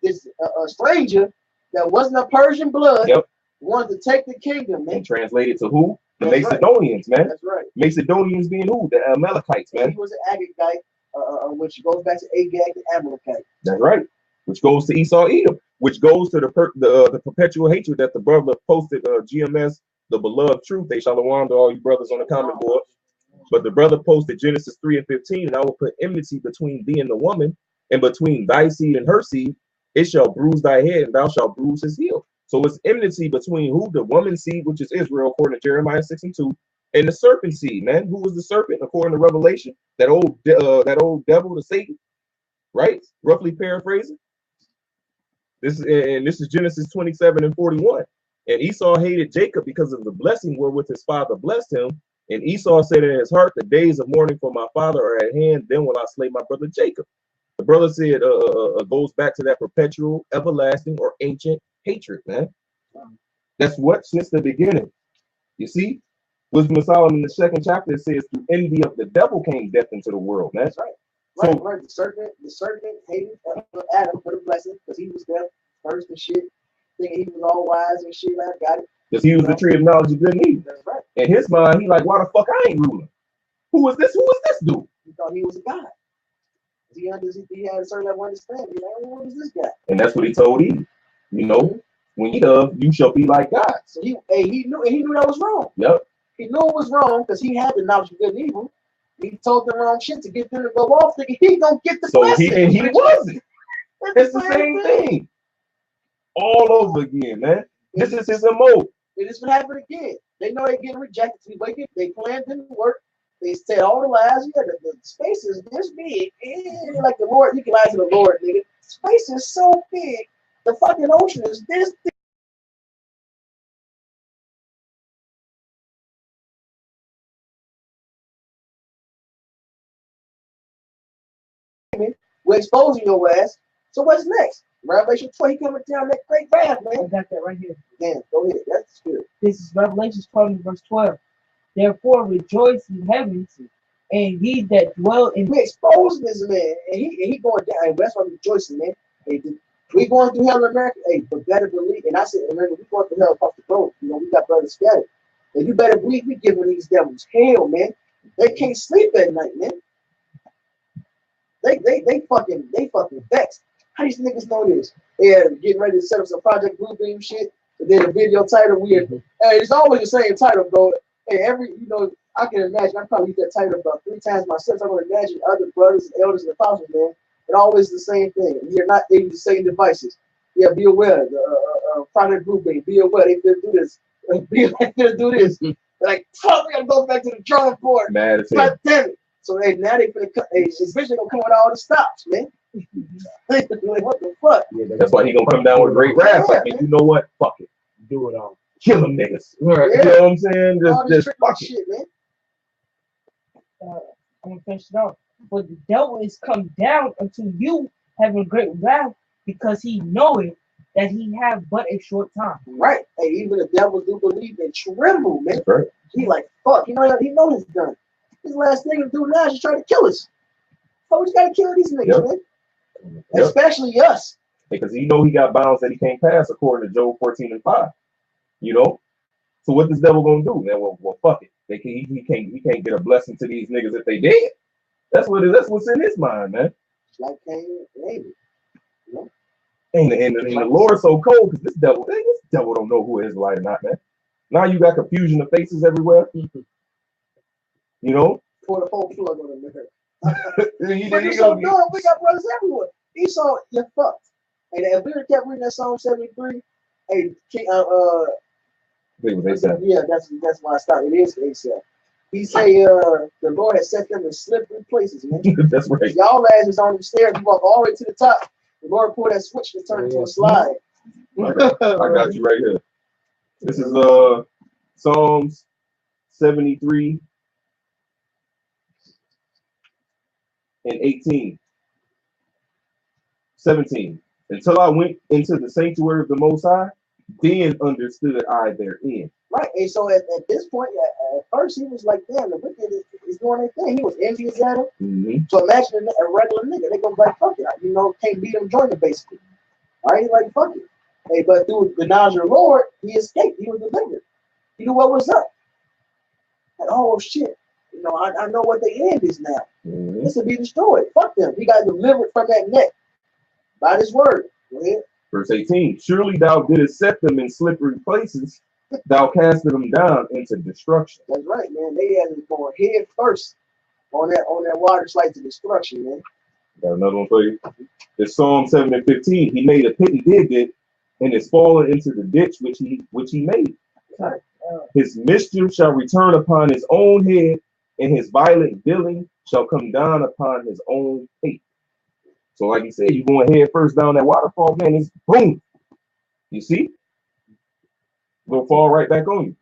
this stranger that wasn't a Persian blood, yep, wanted to take the kingdom, man. And translated to who? The That's Macedonians, right. man. That's right. Macedonians being who? The Amalekites, man. And he was an Agagite, which goes back to Agag and Amalekite. That's right. Which goes to Esau Edom, which goes to the perpetual hatred that the brother posted, GMS, the beloved truth. They shalom to all you brothers on the comment board. But the brother posted Genesis 3 and 15, and I will put enmity between thee and the woman, and between thy seed and her seed. It shall bruise thy head, and thou shalt bruise his heel. So it's enmity between who? The woman's seed, which is Israel, according to Jeremiah 6 and 2, and the serpent seed, man. Who was the serpent, according to Revelation? That old devil, the Satan, right? Roughly paraphrasing. This is Genesis 27 and 41. And Esau hated Jacob because of the blessing wherewith his father blessed him. And Esau said in his heart, the days of mourning for my father are at hand. Then will I slay my brother Jacob. The brother said goes back to that perpetual, everlasting, or ancient hatred, man. That's what since the beginning. You see, Wisdom of Solomon in the 2nd chapter, it says, through envy of the devil came death into the world. Man. That's right. So, right. The serpent hated Adam for the blessing because he was there first and shit, thinking he was all wise and shit. Like, got it. Because he was the tree of knowledge of good and evil. That's right. In his mind, he like, why the fuck I ain't ruling? Who is this? Who is this dude? He thought he was a god. He had a certain level of understanding. Like, what is this guy? And that's what he told Eve. You know, when you love, you shall be like God. So he knew that was wrong. Yep. He knew it was wrong because he had the knowledge of good and evil. He told them wrong shit to get them to go off, thinking he gonna get the blessing. He wasn't. It's the same thing. All over again, man. This is his MO. And this would happen again. They know they're getting rejected. They planned didn't work. They said all the lies. Yeah, the space is this big. Like the Lord, you can lie to the Lord, nigga. Space is so big. The fucking ocean is this big. We're exposing your ass. So what's next? Revelation 20 coming down that great wrath, I man. got that right here. Damn, go ahead. That's the spirit. This is Revelation 20, verse 12. Therefore rejoice in heavens, and ye that dwell in. We exposing this man, and he going down. And that's why we rejoicing, man. Hey, we going through hell in America. Hey, but better believe. And I said, remember, we going through hell across the road. You know, we got brothers scattered. And you better believe we giving these devils hell, man. They can't sleep at night, man. They fucking vexed. How these niggas know this? Yeah, getting ready to set up some Project Bluebeam shit. And then the video title, hey, it's always the same title, bro. Hey, I can imagine, I probably use that title about 3 times myself. I'm gonna imagine other brothers and elders and apostles, man. And always the same thing. You're not able to same devices. Yeah, be aware. The Project Bluebeam, be aware. They could do this. They could do this. Like, fuck, we gotta go back to the drawing board. Mad God damn it. So now they finna cut. Hey, this bitch gonna come with all the stops, man. Like, what the fuck? Yeah, That's why he gonna come down with great wrath. Like, you know what? Fuck it. do it all. Kill them niggas. Right. Yeah. You know what I'm saying? All this Just fuck it. shit, man. I'm gonna finish it off. But the devil is come down unto you having great wrath, because he knoweth that he have but a short time. Right. Hey, even the devils do believe and tremble, man. That's right. He like, fuck, he know he's done. His last thing to do now is just try to kill us. So we just gotta kill these niggas, man. Yep. Especially us. Because he know he got bounds that he can't pass according to Job 14:5. You know? So what this devil gonna do? Man, well fuck it. He can't get a blessing to these niggas if they dead. That's what's in his mind, man. It's like Cain and Abel. You know? And the Lord's so cold because this devil don't know who is right or not, man. Now you got confusion of faces everywhere. You know? For the whole plug on the mirror. He But you're so dumb, we got brothers everywhere. Esau, you're fucked. And if we kept reading that Psalm 73, hey, It was ASAP. Yeah, that's why I started. It is ASAP. He say, the Lord has set them in slippery places, man. That's right. Y'all asses on the stairs, you walk all the way to the top. The Lord pulled that switch to turn it into a slide. I got you right here. This is Psalms 73 and 18. 17. Until I went into the sanctuary of the Most High, then understood I therein. Right, and so at this point, at first he was like, damn, the wicked is doing their thing. He was envious at him. Mm-hmm. So imagine a regular nigga, they gonna be like, fuck it, can't beat him joiner basically. All right, like, fuck it. Hey, but through the knowledge of the Lord, he escaped. He was delivered. He knew what was up. And oh shit, I know what the end is now. Mm-hmm. This will be destroyed. Fuck them. He got delivered from that net by his word. Go ahead. Verse 18. Surely thou didst set them in slippery places. Thou castest them down into destruction. That's right, man. They had to go head first on that water slide to destruction, man. Got another one for you. It's Psalm 7 and 15. He made a pit and digged it, and is fallen into the ditch which he made. Right. His mischief shall return upon his own head, and his violent dealing shall come down upon his own pate. So, like he said, you going head first down that waterfall, man. It's boom. You see? Will fall right back on you.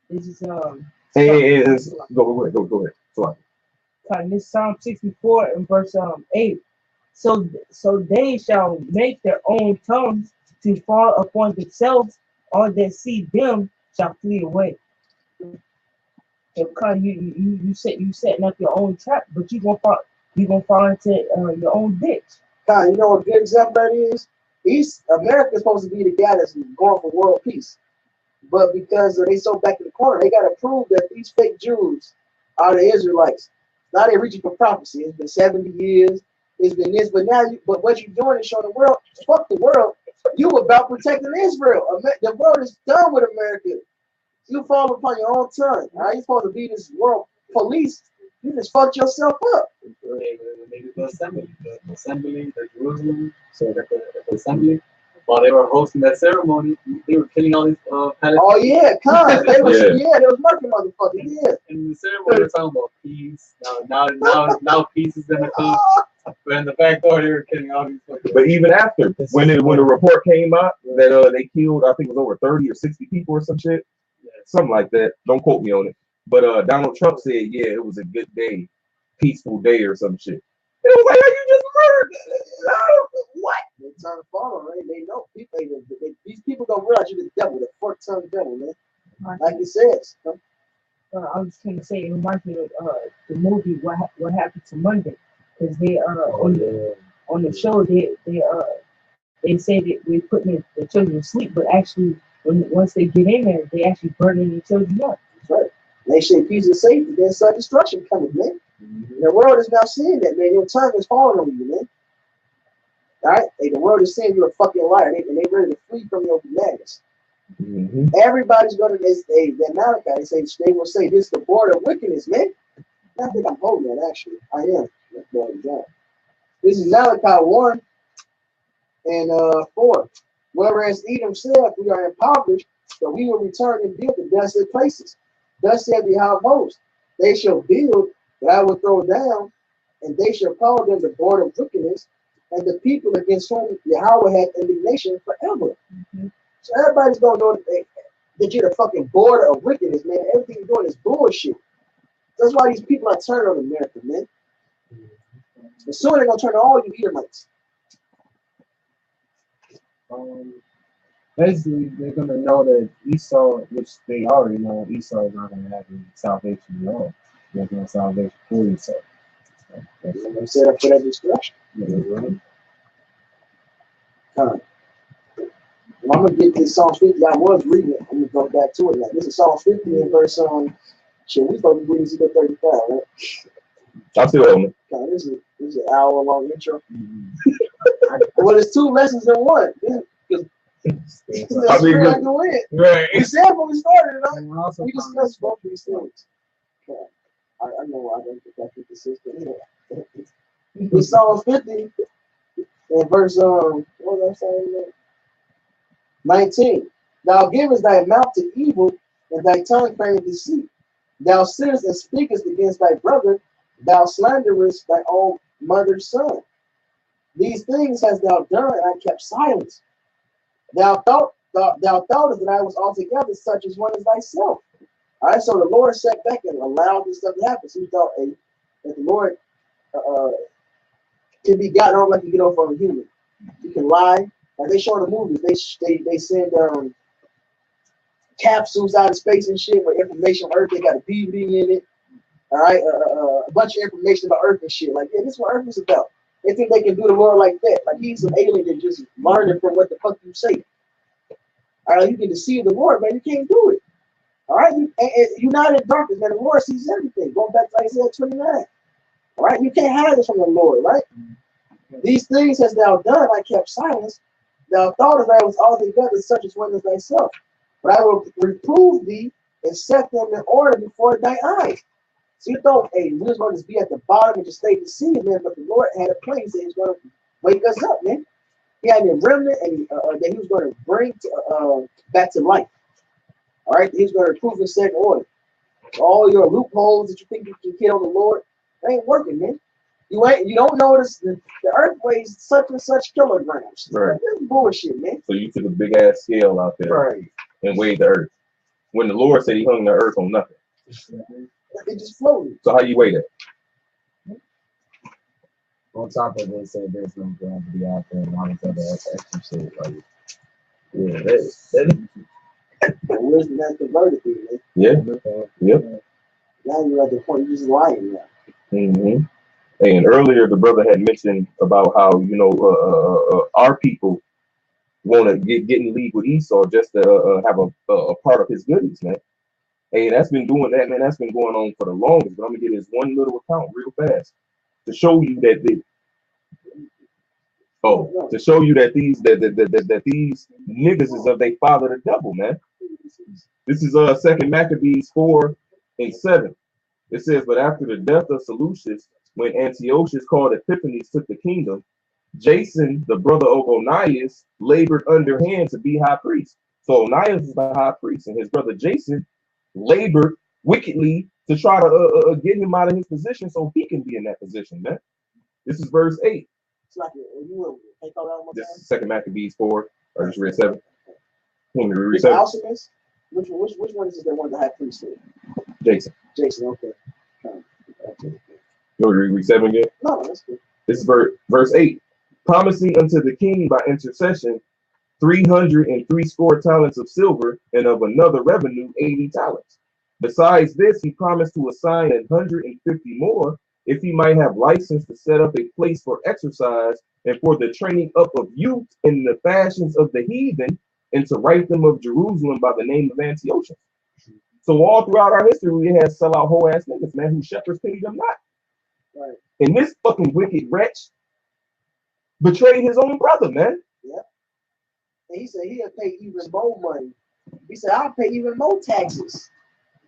This is Go ahead. Sorry. this Psalm 64 and verse 8. So they shall make their own tongues to fall upon themselves, all that see them shall flee away. Because you setting up your own trap, but you gonna fall into your own ditch. God, you know what a good example that is? America is supposed to be the guy that's going for world peace. But because they so back in the corner, they got to prove that these fake Jews are the Israelites. Now they're reaching for prophecy. It's been 70 years. It's been this. But now, but what you're doing is showing the world, fuck the world. You about protecting Israel. The world is done with America. You fall upon your own tongue. All right? You're supposed to be this world police. You just fucked yourself up. Maybe the assembly, the Jerusalem, so that the assembly, while they were hosting that ceremony, they were killing all these Palestinians. Oh yeah, they was murking motherfuckers. Yeah. In the ceremony, they're talking about peace. Now peace is gonna come. But in the back door, they were killing all these fuckers. But even after, when the report came out that they killed, I think it was over 30 or 60 people or some shit, something like that. Don't quote me on it. But Donald Trump said, yeah, it was a good day, peaceful day or some shit. It was like, you just murdered. What? They're trying to follow, right? They know these people don't realize you're the devil, the fork-tongued devil, man. Like it says. I was going to say, it reminds me of the movie What Happened to Monday, because they on the show they say that we're putting the children to sleep, but actually once they get in there, they actually burning the children up. That's right. They say peace and safety, then such destruction coming, man. The world is now seeing that, man. Your tongue is falling on you, man. All right? Hey, the world is saying you're a fucking liar, and they ready to flee from your madness. Mm-hmm. Everybody's going to that Malachi. They will say this is the border of wickedness, man. I think I'm holding that, actually. I am. This is Malachi 1 and 4. Whereas Edom said, we are impoverished, but we will return and build the desolate places. Thus said the high host, they shall build, but I will throw down, and they shall call them the border of wickedness, and the people against whom Yahweh had indignation forever. Mm-hmm. So everybody's going to know that you're the fucking border of wickedness, man. Everything you're doing is bullshit. That's why these people are turning on America, man. And soon they're going to turn on all you Edomites. Basically, they're going to know that Esau, which they already know, Esau is not going to have any salvation at all. There's no salvation for Esau. They're going to set up for that destruction. Mm-hmm. I'm going to get this Psalm 50. I was reading it. I'm going to go back to it now. This is Psalm 50 and verse shit, we supposed to be reading Ezekiel 35, right? I still on it. God, this is an hour-long intro. Mm-hmm. Well, it's 2 lessons in one. Right. We said when we started, we discussed both of these things. Okay. I know I don't think I keep the system. It's Psalm 50 and verse what was I saying? 19. Thou givest thy mouth to evil, and thy tongue frameth deceit. Thou sittest and speakest against thy brother. Thou slanderest thy own mother's son. These things hast thou done, and I kept silence. Thou thoughtest that I was altogether such as one as thyself. All right, so the Lord sat back and allowed this stuff to happen. So he thought, hey, that the Lord can be gotten on like you get off on a human. You can lie. Like they show the movies, they send capsules out of space and shit with information on Earth. They got a DVD in it. All right, a bunch of information about Earth and shit. Like, yeah, this is what Earth is about. They think they can do the Lord like that. Like he's some alien that just learning from what the fuck you say. All right, you can deceive the Lord, man. You can't do it. All right, you're not in darkness, man. The Lord sees everything. Going back to Isaiah 29. All right, you can't hide it from the Lord, right? These things hast thou done, I kept silence. Thou thoughtest I was altogether such as one as thyself. But I will reprove thee and set them in order before thy eyes. So you thought, hey, we was going to be at the bottom and just stay deceived, man. But the Lord had a plan. He said he was going to wake us up, man. He had a remnant and that he was going to bring back to life. All right, he was going to reprove and set in order. All your loopholes that you think you can get on the Lord, they ain't working, man. You don't notice the earth weighs such and such kilograms. Right. That's bullshit, man. So you took a big ass scale out there, right, and weighed the earth. When the Lord said he hung the earth on nothing. It just floated. So how you weigh that? On top of it, said there's no gravity out there and all this other extra shit. Like, yeah, that wisdom that's converted, man. Yeah. Yep. Now you're at the point you're just lying now. Mm-hmm. And earlier, the brother had mentioned about how our people want to get in league with Esau just to have a part of his goodies, man. Hey, that's been doing that, man. That's been going on for the longest. But I'm gonna get this one little account real fast to show you that these niggas is of their father the devil, man. This is 2 Maccabees 4:7. It says, but after the death of Seleucus, when Antiochus called Epiphanes took the kingdom, Jason, the brother of Onias, labored underhand to be high priest. So Onias is the high priest, and his brother Jason labored wickedly to try to get him out of his position so he can be in that position, man. This is verse 8. It's like This is 2 Maccabees 4. I just read 7. Want me to read Is 7? Alcimus? Which one is it that one the high priest? Jason. Jason, okay. You want me to read 7 again? No, that's good. This is verse 8. Promising unto the king by intercession 303 talents of silver, and of another revenue 80 talents. Besides this, he promised to assign 150 more if he might have license to set up a place for exercise and for the training up of youth in the fashions of the heathen, and to write them of Jerusalem by the name of Antiochus. So all throughout our history, we had sell out whole ass niggas, man, who shepherds pity them not. Right. And this fucking wicked wretch betrayed his own brother, man. Yeah. And he said he'll pay even more money. He said, I'll pay even more taxes.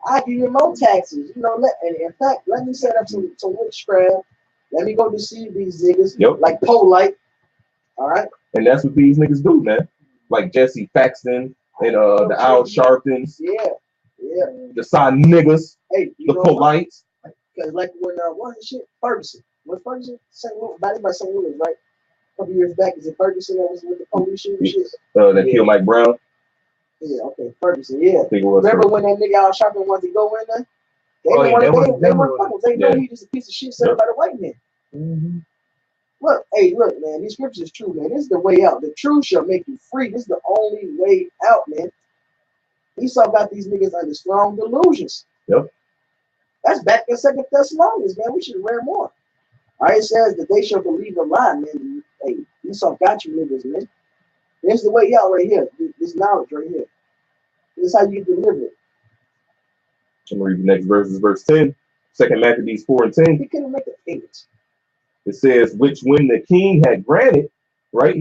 I'll give you more taxes. You know, and in fact, let me set up some witchcraft. Let me go deceive these niggas like Polite. All right. And that's what these niggas do, man. Like Jesse Faxton and the Al Sharptons. Yeah. Yeah. The side niggas. Hey, the Polites. Because like when what is shit? Ferguson. What's Ferguson? St. Louis, by St. Louis, right? A couple years back, is it Ferguson that was with the police shooting shit? That killed Mike Brown. Yeah, okay, Ferguson. Yeah. Remember Ferguson. When that nigga Al Sharpton wanted to go in there? They know he's just a piece of shit set up by the white man. Mm-hmm. Look, man, these scriptures is true, man. This is the way out. The truth shall make you free. This is the only way out, man. Esau got these niggas under strong delusions. Yep. That's back in 2 Thessalonians, man. We should read more. All right, it says that they shall believe a lie, man. Hey, Esau got you niggas, man. There's the way out right here. This knowledge right here. This is how you get delivered. I'm going to read the next verse. This is verse 10. 2 Maccabees 4:10. He couldn't make the payments. It says, which when the king had granted, right?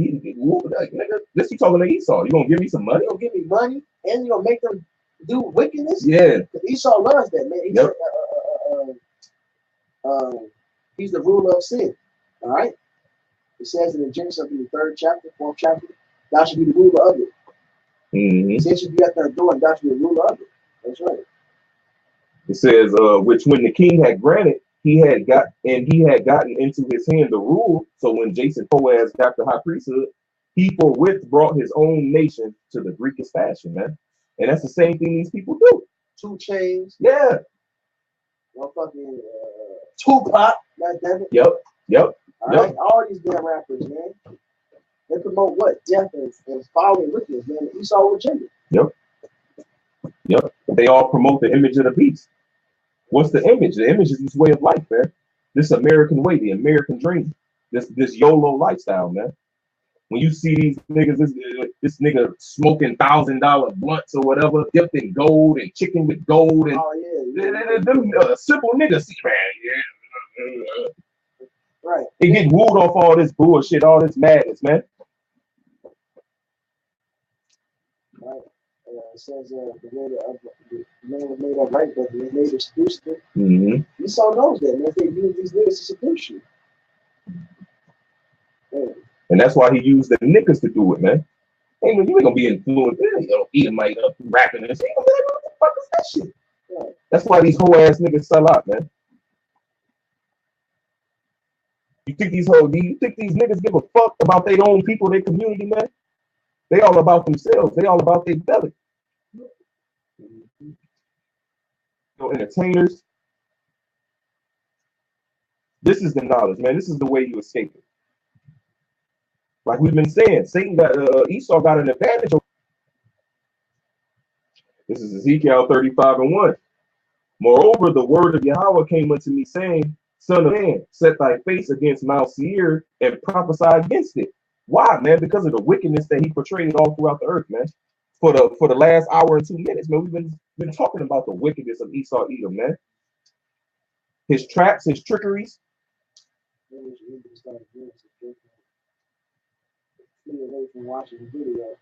This you talking to Esau. You gonna give me some money? You gonna give me money, and you gonna make them do wickedness? Yeah. Because Esau loves that, man. He said, he's the ruler of sin. All right. It says in the Genesis, in the 3rd chapter, 4th chapter, thou should be the ruler of it. Mm-hmm. Sin should be at that door, and God should be the ruler of it. That's right. It says, which when the king had granted, he had gotten into his hand the rule. So when Jason Boaz got the high priesthood, he forthwith brought his own nation to the Greekish fashion, man. And that's the same thing these people do. 2 Chainz. Yeah. Motherfucking Tupac. That damn it. Yep. All right. All these damn rappers, man. They promote what? Death and following wickedness, man. The ESAU agenda. Yep. They all promote the image of the beast. What's the image? The image is this way of life, man. This American way, the American dream. This YOLO lifestyle, man. When you see these niggas, this nigga smoking $1,000 blunts or whatever, dipped in gold and chicken with gold, and them simple niggas, man. Yeah. Right. They get wooed off all this bullshit, all this madness, man. Right. It says the man was made up right, but they made it stupid. Mm-hmm. Esau knows that, man. They use these niggas to seduce you. Man. And that's why he used the niggas to do it, man. Hey, man, you ain't gonna be influenced. You know, Edomite up rapping and shit. What the fuck is that shit? Right. That's why these whole ass niggas sell out, man. You think these niggas give a fuck about their own people, their community, man? They all about themselves. They all about their belly. Entertainers. This is the knowledge, man. This is the way you escape it. Like we've been saying, Esau got an advantage. This is Ezekiel 35:1. Moreover, the word of Yahweh came unto me, saying, Son of man, set thy face against Mount Seir and prophesy against it. Why, man? Because of the wickedness that he portrayed all throughout the earth, man. For the last hour and 2 minutes, man, we've been talking about the wickedness of Esau Edom, man. His traps, his trickeries. Away from watching the video.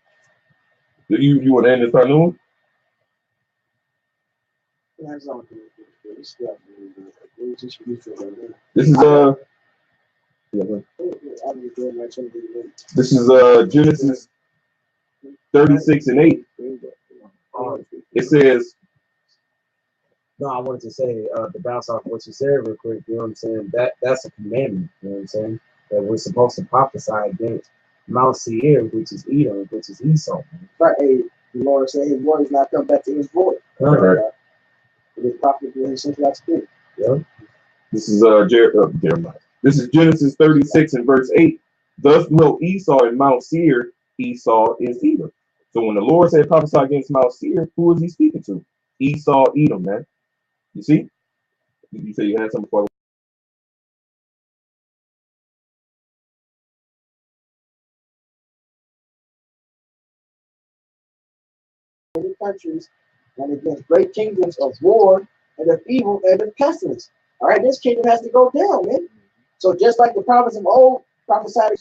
You want to end this afternoon? This is Genesis 36:8. It says, no, I wanted to say to bounce off what you said real quick, you know what I'm saying? That's a commandment, you know what I'm saying? That we're supposed to prophesy against Mount Seir, which is Edom, which is Esau. Right, the Lord said his word is not come back to his void. Right. It is prophet to his centralized spirit. Yeah. This is Jeremiah. This is Genesis 36 and verse 8. Thus dwelt Esau in Mount Seir. Esau is Edom. So when the Lord said prophesy against Mount Seir, who is he speaking to? Esau, Edom, man. You see? You say you had something before. Many countries and against great kingdoms of war and of evil and of pestilence. All right, this kingdom has to go down, man. So just like the prophets of old prophesied.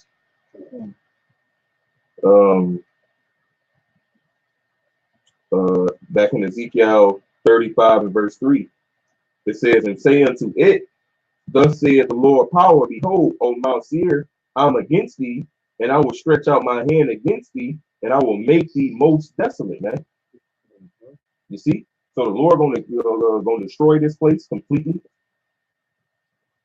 Back in Ezekiel 35 and verse 3, it says, and say unto it, thus saith the Lord power, behold, O Mount Seir, I'm against thee, and I will stretch out my hand against thee, and I will make thee most desolate, man. You see? So the Lord gonna destroy this place completely.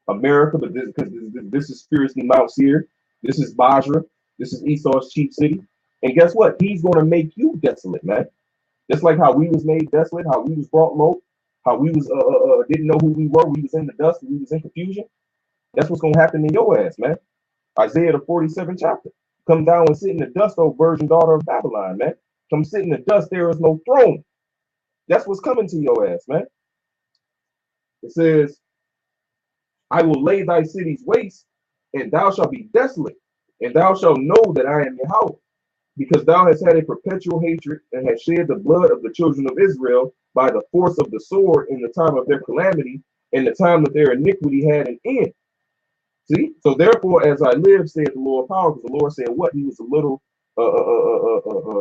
America, but this is spiritually Mount Seir. This is Basra. This is Esau's chief city. And guess what? He's gonna make you desolate, man. Just like how we was made desolate, how we was brought low, how we was didn't know who we were. We was in the dust. We was in confusion. That's what's gonna happen to your ass, man. Isaiah the 47th chapter. Come down and sit in the dust, O virgin daughter of Babylon, man. Come sit in the dust. There is no throne. That's what's coming to your ass, man. It says, I will lay thy cities waste, and thou shalt be desolate, and thou shalt know that I am Yahweh, because thou hast had a perpetual hatred and hast shed the blood of the children of Israel by the force of the sword in the time of their calamity, and the time that their iniquity had an end. See? So therefore, as I live, saith the Lord power, because the Lord said what? He was a little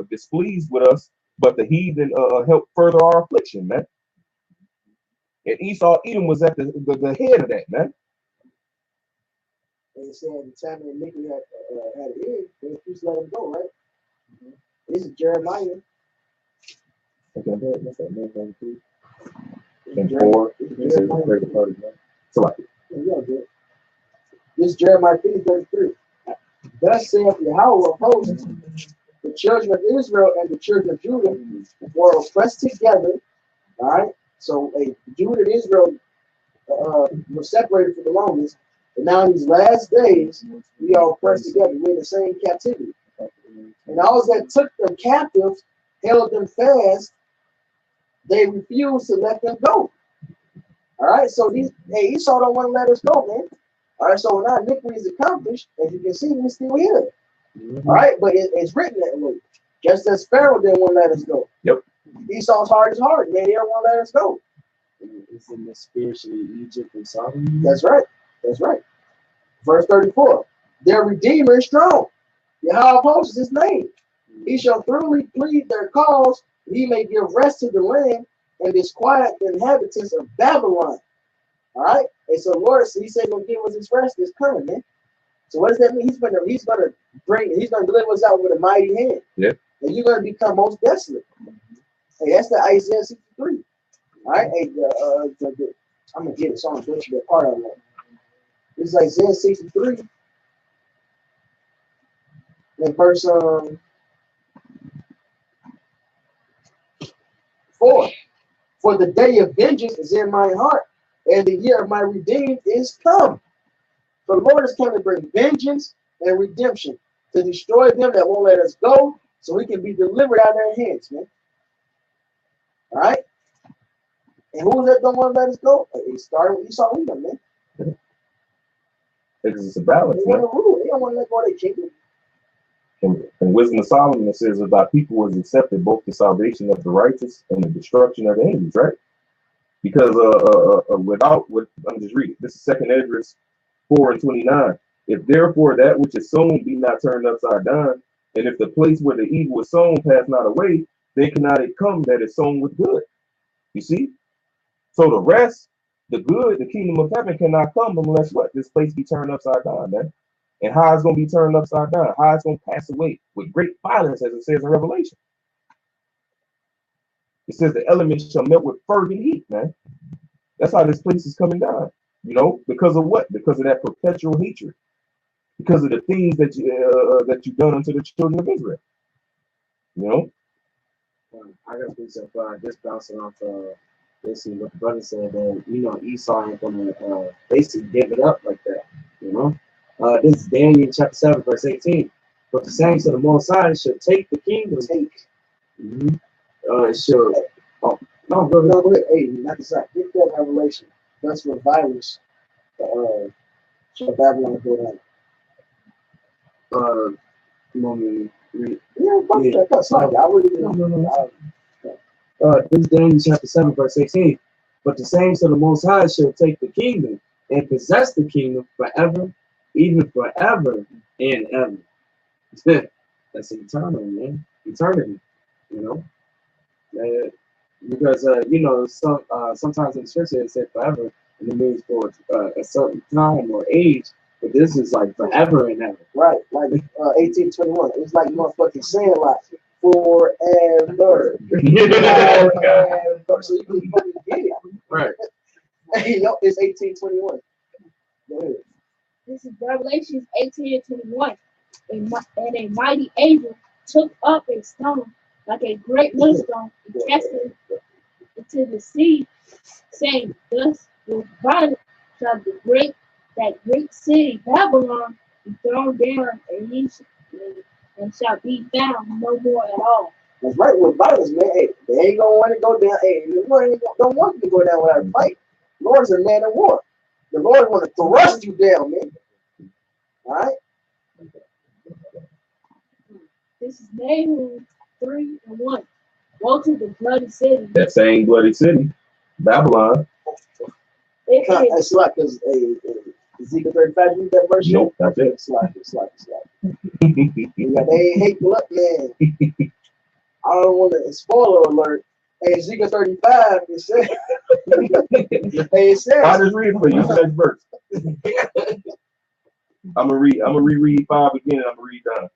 displeased with us, but the heathen helped further our affliction, man. And Esau, Edom was at the head of that, man. And it said the time when iniquity had an end, then the priest let him go, right? This is Jeremiah Okay, what's that? 9:33 and 4. It says the greater part of that. So like, this Jeremiah 33. Thus saith Yahweh of hosts, the children of Israel and the children of Judah were oppressed together. All right. So Judah and Israel were separated for the longest. But now in these last days, we are oppressed together. We're in the same captivity. And all that took them captive, held them fast, they refused to let them go. All right. So Esau don't want to let us go, man. All right. So when our iniquity is accomplished, as you can see, we're still here. All right. But it's written that way. Just as Pharaoh didn't want to let us go. Yep. Esau's heart is hard, man. He don't want to let us go. It's in the spiritually Egypt and Sodom. That's right. That's right. Verse 34. Their Redeemer is strong. Yahweh of hosts is his name. He shall thoroughly plead their cause. He may give rest to the land and disquiet the inhabitants of Babylon. All right. And so Lord, he said, "Gonna give us his rest is coming, man." So what does that mean? He's gonna deliver us out with a mighty hand. Yeah. And you're gonna become most desolate. Hey, that's the Isaiah 63. All right. Hey, I'm gonna get it, so I'm gonna get you that part of it. This is Isaiah 63. In verse 4. For the day of vengeance is in my heart, and the year of my redeemed is come. The Lord is coming to bring vengeance and redemption to destroy them that won't let us go, so we can be delivered out of their hands, man. All right? And who is that don't want to let us go? It started with Esau Edom, man. it's a balance, They man. want to rule. They don't want to let go of their kingdom. And Wisdom of Solomon, it says that thy people was accepted both the salvation of the righteous and the destruction of the enemies, right? Because I'm just reading. This is 2nd Esdras 4:29. If therefore that which is sown be not turned upside down, and if the place where the evil is sown pass not away, then cannot it come that is sown with good. You see? So the rest, the good, the kingdom of heaven cannot come unless what? This place be turned upside down, man. And how it's going to be turned upside down, how it's going to pass away with great violence, as it says in Revelation. It says the elements shall melt with fervent heat, man. That's how this place is coming down. You know, because of what? Because of that perpetual hatred. Because of the things that you've done unto the children of Israel. You know? I got to do some just bouncing off basically what the brother said, that, you know, Esau ain't going to basically give it up like that, you know? This is Daniel chapter 7, verse 18. But the saints of the Most High shall take the kingdom. Shall. Oh, no, go ahead. Hey, not to say, get that revelation. That's what violence shall Babylon go down. You want me to read? Yeah, that's like I really No. This is Daniel chapter 7, verse 18. But the saints of the Most High shall take the kingdom and possess the kingdom forever, even forever and ever. That's eternal, man. Eternity, you know. Because you know, sometimes in the scripture it said forever, and it means for a certain time or age. But this is like forever and ever. Right, like 1821. It's like motherfucking Sandlot. Forever. Forever. So you can fucking get it. Right. Hey, yo, it's 1821. Go ahead. This is Revelation 18:21. And a mighty angel took up a stone like a great millstone and cast it into the sea, saying, "Thus with violence shall that great city Babylon be thrown down, and shall be found no more at all." That's right with violence, man. Hey, they ain't gonna want to go down. Hey, the Lord don't want you to go down without a fight. The Lord is a man of war. The Lord want to thrust you down, man. All right. This is Nahum 3:1. Go to the bloody city. That same bloody city, Babylon. It's like because Ezekiel 35, you read that verse? Nope, that's it. It's like. Yeah, they hate blood, man. I don't want to spoiler alert. Hey, Ezekiel 35, it says. Hey, it says. I'll just read it for you. Next verse. I'm gonna reread 5 again, and I'm gonna read down.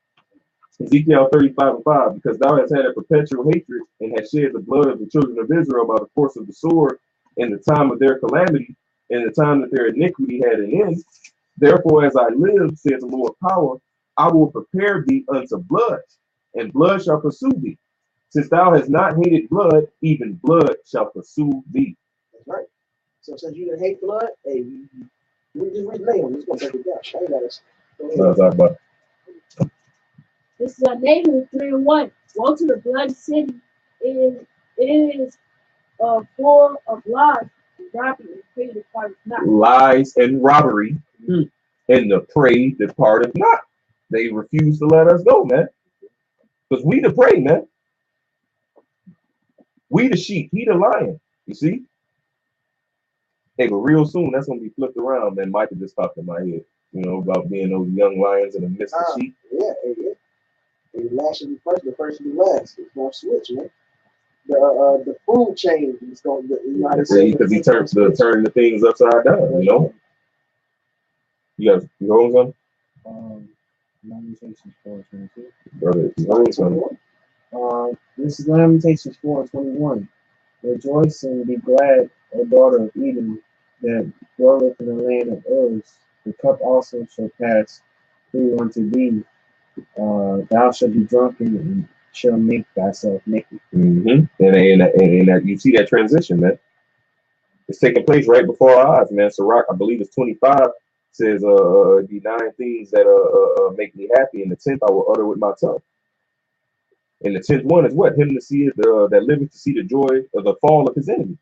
Ezekiel 35:5, because thou hast had a perpetual hatred and hast shed the blood of the children of Israel by the force of the sword in the time of their calamity, in the time that their iniquity had an end. Therefore, as I live, says the Lord power, I will prepare thee unto blood, and blood shall pursue thee. Since thou hast not hated blood, even blood shall pursue thee. That's right. So since you didn't hate blood, hey, we just read Nahum. It's gonna take it down. I ain't gotta go ahead. This is Nahum 3:1. Woe to the bloody city. It is full of lies, robbery, and prey departeth not. Lies and robbery, and the prey departeth not. They refuse to let us go, man. Because we the prey, man. We the sheep, he the lion. You see? Hey, but real soon that's gonna be flipped around, man. Micah just popped in my head, you know, about being those young lions in the midst of sheep. Yeah. The last should be first, the first should be last. It's gonna switch, man. The food chain is going to because he turns turning the things upside down, you know. You guys, you hold something? Lamentations 4:22. Brother, you hold something? This is Lamentations 4:21. Rejoice and be glad, O daughter of Eden, that dwelleth in the land of Uz. The cup also shall pass through unto thee. Thou shalt be drunken and shall make thyself naked. And you see that transition, man. It's taking place right before our eyes, man. Sirach, I believe it's 25, says, the 9 things that make me happy, and the 10th I will utter with my tongue. And the 10th one is what? Him to see it, that liveth to see the joy of the fall of his enemy.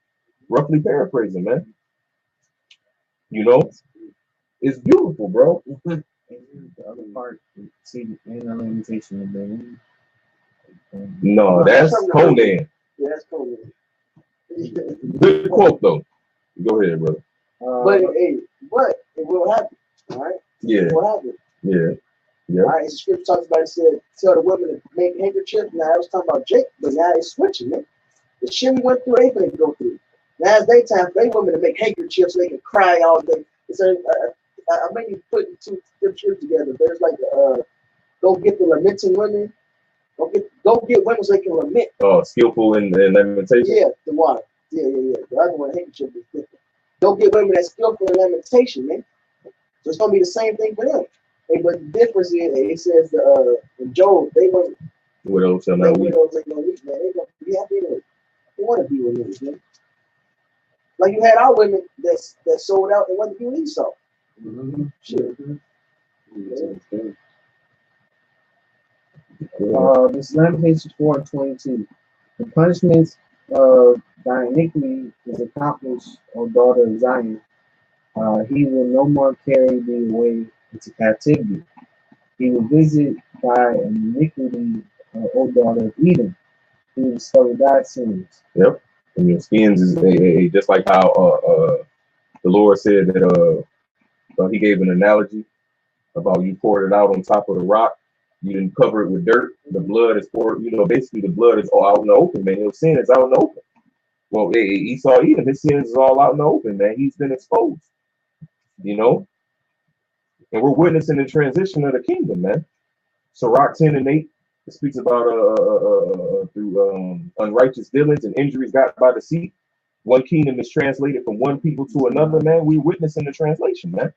Roughly paraphrasing, man. You know? It's beautiful, bro. The other part, see, in the lamentation of the No, that's Conan. Yeah, that's Conan. Good quote, though. Go ahead, brother. But it will happen, all right? Yeah. It will happen. Yeah. Yeah. All right, the scripture talks about it said, tell the women to make handkerchiefs. Now, I was talking about Jake, but now it's switching, man. The shit we went through, they finna go through. Now it's daytime for they women to make handkerchiefs so they can cry all day. So, I made you put two scriptures together. There's like, go get the lamenting women. Go get women so they can lament. Oh, skillful in lamentation? Yeah, the water. Yeah. The other one, handkerchief is different. Go get women that's skillful in lamentation, man. So it's gonna be the same thing for them. Hey, but the difference is, it says in Job, they were widows shall not weep. Widows ain't gonna weep, man. They gonna be happy anyway. They want to be with them, man. Like you had our women that sold out and wanted to be with Esau. Sure. This is Lamentations 4:22. The punishment of thy iniquity is accomplished, O daughter of Zion. He will no more carry thee away into captivity. He will visit thy iniquity, O daughter of Eden. He will discover thy sins. Yep. And your skins is just like how the Lord said that he gave an analogy about you poured it out on top of the rock. You didn't cover it with dirt. The blood is poured, basically the blood is all out in the open, man. His sin is out in the open. Well, Esau Edom, his sins is all out in the open, man. He's been exposed, and we're witnessing the transition of the kingdom, man. Sirach 10:8, it speaks about through unrighteous dealings and injuries got by deceit. One kingdom is translated from one people to another, man. We're witnessing the translation, man.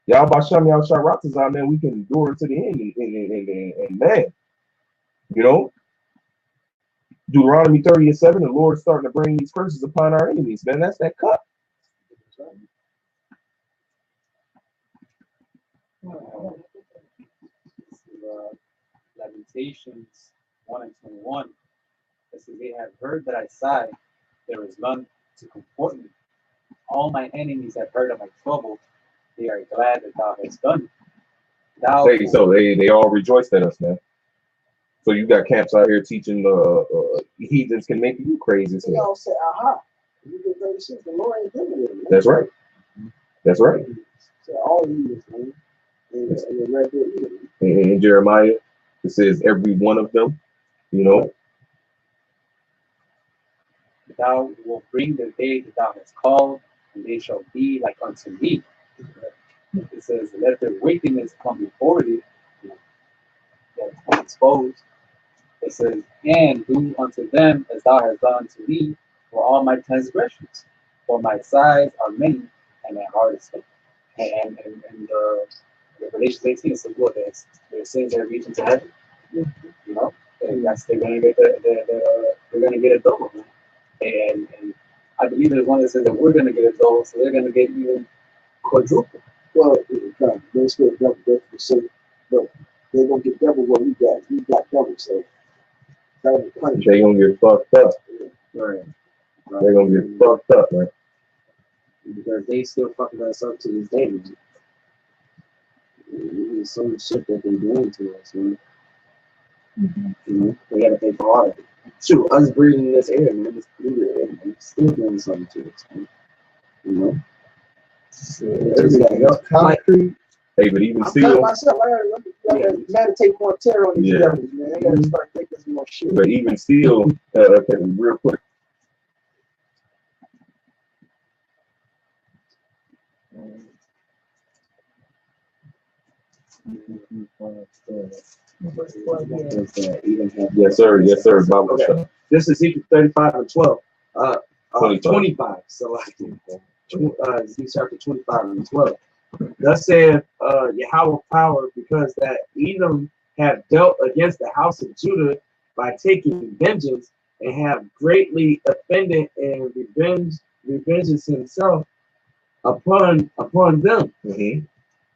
Y'all Basham, y'all Sharatazah, man, we can endure to the end, and man, Deuteronomy 30:7, the Lord is starting to bring these curses upon our enemies, man. That's that cut. Lamentations 1:21. It says, they have heard that I sigh, there is none to comfort me. All my enemies have heard of my trouble, they are glad that thou hast done it. They all rejoiced at us, man. So you got camps out here teaching heathens can make you crazy. They all say, aha. You get 36, the Lord ain't giving it, man. That's right. That's right. So all heathens, man. And right there, in Jeremiah, it says every one of them, Thou wilt bring the day that thou hast called, and they shall be like unto me. It says, let their wickedness come before thee, that exposed. It says, and do unto them as thou hast done to me for all my transgressions. For my sides are many, and my heart is thick. And Revelation 18 says, look, their sins are reaching to heaven. You know, and that's they're gonna get they're gonna get a double. And I believe there's one that says that we're gonna get a double, so they're gonna get even quadruple. Well, they still double, so but they're gonna get double what we got. We got double, so that'll be punishment. They gonna get fucked up. Right. They're gonna get fucked up, man. Because they still fucking us up to this day. There's so much shit that they doing to us, man. You know, we gotta pay for all of it. Shoot, us breathing this air, man, this polluted air, man, it's still doing something to us, man. You know? Concrete. Hey, but even I'm still, telling myself, I gotta meditate more terror on these Yeah. devils, man. I gotta start thinking some more shit. but even still, okay, real quick. Yes, sir. Bible Okay. stuff. This is Ezekiel 35 and 12. 25. So Ezekiel chapter 25 and 12. Thus saith Yahweh power, because that Edom have dealt against the house of Judah by taking vengeance, and have greatly offended and revenges himself upon them. Mm-hmm.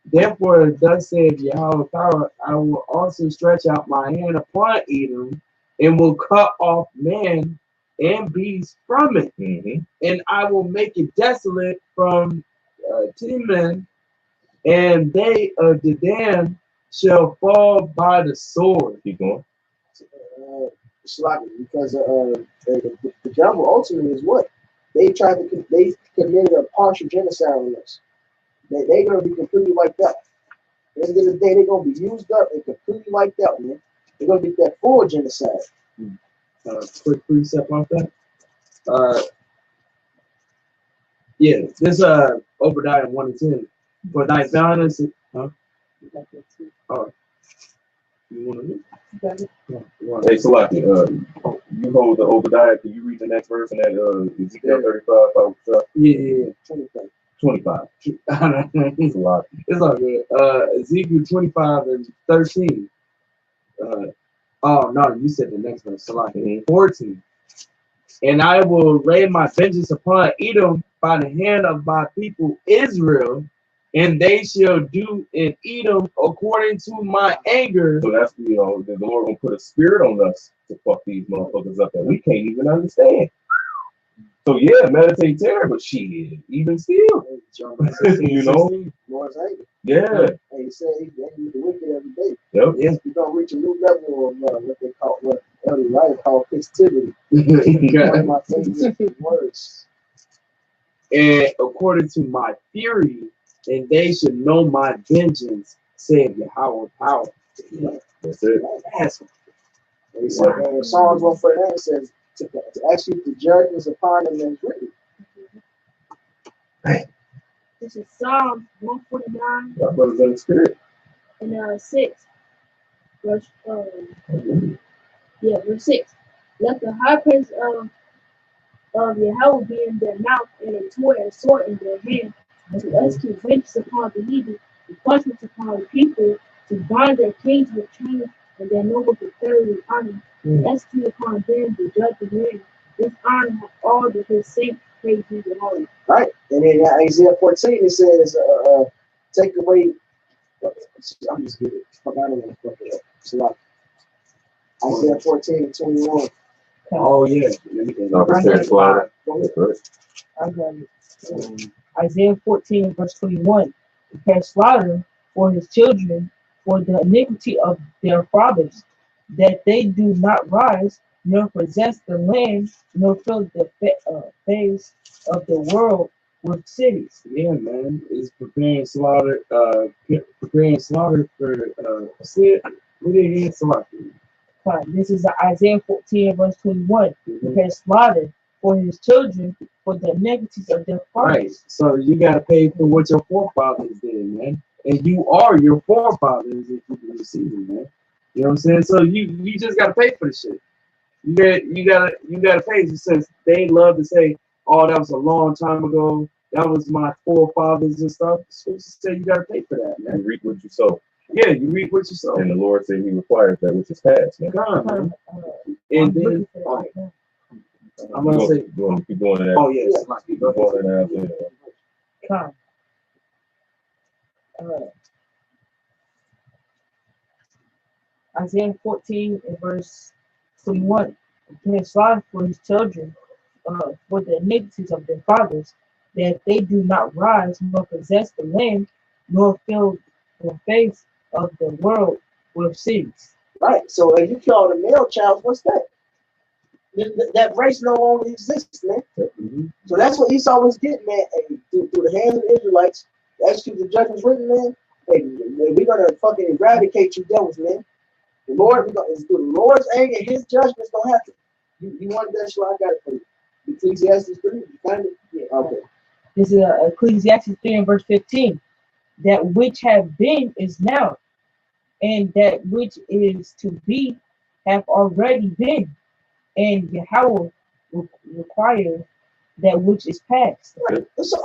Therefore, thus saith Yahweh power, I will also stretch out my hand upon Edom, and will cut off man and beast from it, Mm-hmm. and I will make it desolate from Teman, and they of Dedan shall fall by the sword. Keep going. Sloppy, because the devil ultimately is what? They committed a partial genocide on us. They're gonna be completely wiped out. At the end of the day, they're gonna be used up and completely wiped out, man. They're gonna get that full genocide. Quick precept off that. Yeah, this Obadiah 1 and 10. For thy violence, huh? Oh, you want to read? Hey, Salaki, you hold the Obadiah. Can you read the next verse in that Ezekiel 35? Yeah. 25. It's a lot. It's all good. Ezekiel 25 and 13. Oh no, you said the next verse. Salaki. 14. And I will lay my vengeance upon Edom by the hand of my people Israel, and they shall do in Edom according to my anger. So that's, the Lord gonna put a spirit on us to fuck these motherfuckers up that we can't even understand. So yeah, meditate terror, but shit, even still, you know, Lord's anger. yeah. And he said he's angry with the wicked every day. Yep. Yes, we're gonna reach a new level of what Elder Wright called festivity. Yeah. One of my favorite words. And according to my fury, and they should know my vengeance, said Yahweh power. That's it. That's he said, Psalms 149 says to execute the judgments upon them as written. This is Psalm 149 My brother's in the spirit. and 6. Verse verse 6. Let the high praise of Yahweh be in their mouth, and a two-edged sword in their hand, to execute vengeance upon the heathen, and punishments upon the people, to bind their kings with chains, and their nobles with fetters and honor, to execute upon them the judgment man. This honor have all that his saints praise him in honor. Right. And then Isaiah 14 it says, take away. I'm just kidding. I don't want to fuck it up. It's a lot. Isaiah 14 and 21. Oh yeah. That's right. I got it. Isaiah 14, verse 21. Prepare slaughter for his children for the iniquity of their fathers, that they do not rise, nor possess the land, nor fill the face of the world with cities. Yeah, man. It's preparing slaughter for what did he slaughter? This is Isaiah 14, verse 21. Prepare slaughter for his children for the iniquities of their fathers. Right. So you gotta pay for what your forefathers did, man. And you are your forefathers if you can receive it, man. You know what I'm saying? So you just gotta pay for the shit. You gotta pay. Since they love to say, "Oh, that was a long time ago. That was my forefathers and stuff." Scripture say you gotta pay for that, You man. reap what you sow. Yeah, you reap what you sow. And the Lord said He requires that which is past, man. God, man. I'm And then looking for it right now. I'm gonna say, You want to keep going to that? oh yes, Keep going to that. Con. Isaiah 14 and verse 21. Can slaughter for his children, for the iniquities of their fathers, that they do not rise nor possess the land, nor fill the face of the world with cities. Right. So if you kill the male child, what's that? That race no longer exists, man. Mm-hmm. So that's what Esau was getting, man. Hey, through the hands of the Israelites, execute the judgments written, man. Hey, we're gonna fucking eradicate you devils, man. The Lord, through the Lord's anger, His judgments don't have to. You want that? So I got it for you. Ecclesiastes 3. You find it? Yeah. Okay. This is Ecclesiastes 3 and verse 15. That which have been is now, and that which is to be have already been, and Yahweh require that which is past. Right. So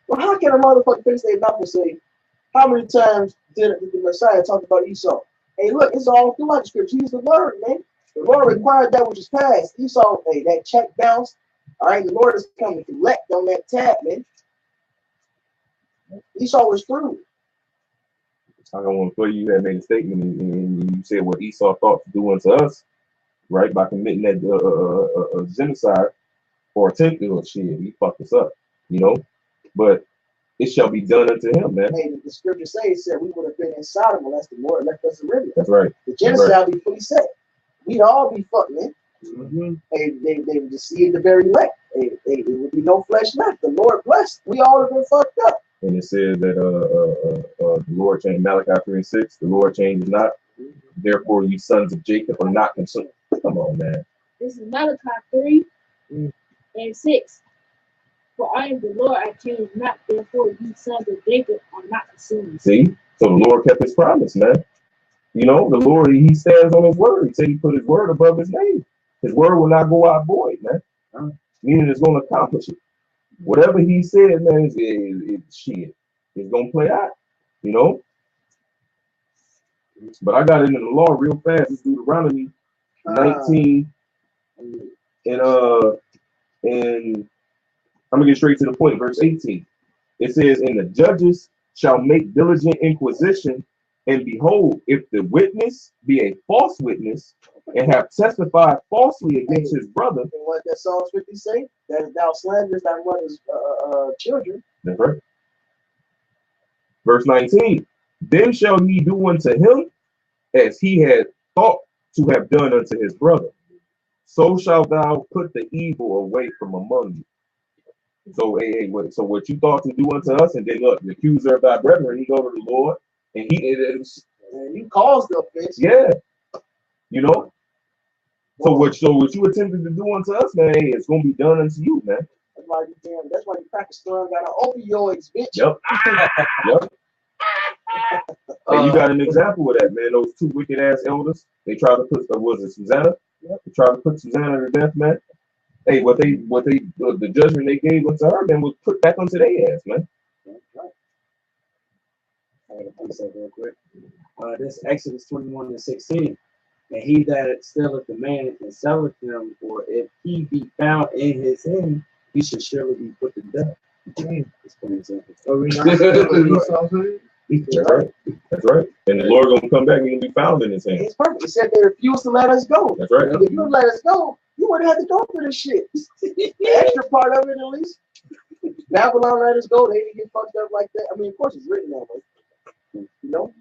well, how can a motherfucker fix their mouth and say, how many times did the Messiah talk about Esau? Hey, look, it's all throughout the scripture. He's the Lord, man. The Lord required that which is past. Esau, hey, that check bounced. All right, the Lord is coming to collect on that tab, man. Esau was through. I don't want to play you had made a statement and you said what Esau thought to do unto us, right? By committing that genocide or attempted or shit, he fucked us up, you know. But it shall be done unto him, man. Hey, the scripture said we would have been in Sodom unless the Lord left us in Arabia. That's right. The genocide be fully set. We'd all be fucked, man. mm-hmm. Hey, they would deceive the very elect. Hey, there would be no flesh left. The Lord blessed. We all have been fucked up. And it says that the Lord changed, Malachi 3:6, the Lord changes not. Therefore, you sons of Jacob are not consumed. Come on, man. This is Malachi 3 and 6. For I am the Lord, I change not, therefore you sons of Jacob are not consumed. See? So the Lord kept his promise, man. You know, the Lord, he stands on his word. He said he put his word above his name. His word will not go out void, man. Meaning it's going to accomplish it. Whatever he said, man, it's shit. It's going to play out, you know? But I got into the law real fast. It's Deuteronomy 19 and I'm gonna get straight to the point, verse 18. It says, and the judges shall make diligent inquisition, and behold, if the witness be a false witness and have testified falsely against his brother. And what that Psalm 50 say? That thou slanderest thy mother's children. That's right. Verse 19. Then shall he do unto him as he had thought to have done unto his brother. So shalt thou put the evil away from among you. So, so what you thought to do unto us, and then look, the accuser of thy brethren, he go to the Lord, and and you caused the offense. Yeah, you know. So what you attempted to do unto us, man, it's gonna be done unto you, man. That's why you Pakistan got an opioids, bitch. Yep. Yep. And you got an example of that, man. Those two wicked ass elders, they tried to put was it Susanna? Yep. They tried to put Susanna to death, man. Hey, the judgment they gave unto her, then was put back onto their ass, man. I gotta put this up real quick. This Exodus 21 and 16. And he that stealeth the man and selleth him, or if he be found in his hand, he should surely be put to death. That's pretty simple. That's right. That's right. And the Lord gonna come back and he'll be found in his hand. It's perfect. He said they refused to let us go. That's right. If you would let us go, you wouldn't have to go through this shit. The extra part of it, at least. Babylon let us go. They didn't get fucked up like that. I mean, of course, it's written that way. You know?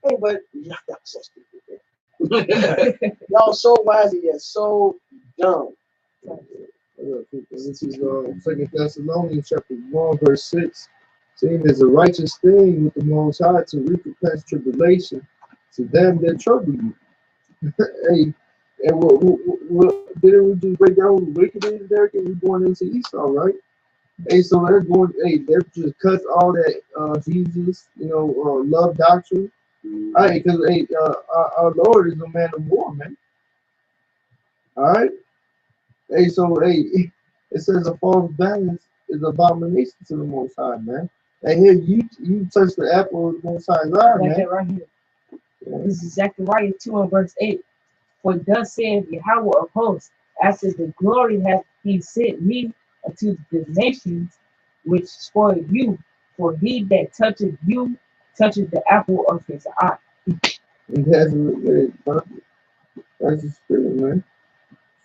Hey, but y'all so stupid, man. Y'all so wise and yet so dumb. This is 2 Thessalonians chapter 1, verse 6. Seeing there's a righteous thing with the Most High to recompense tribulation to them that trouble you. Hey, and what didn't we just break down what wicked is there? We're going into Esau, right? Hey, so they're just cut all that Jesus, love doctrine. Hey, because our Lord is a man of war, man. All right. Hey, so hey, it says a false balance is abomination to the Most High, man. And here you touch the apple of the Most High's eye, Like man. that right here. Yeah. This is Zechariah 2 and verse 8. For thus saith Yahweh of hosts, after the glory hath he sent me unto the nations which spoil you, for he that toucheth you toucheth the apple of his eye. And that's the spirit, man.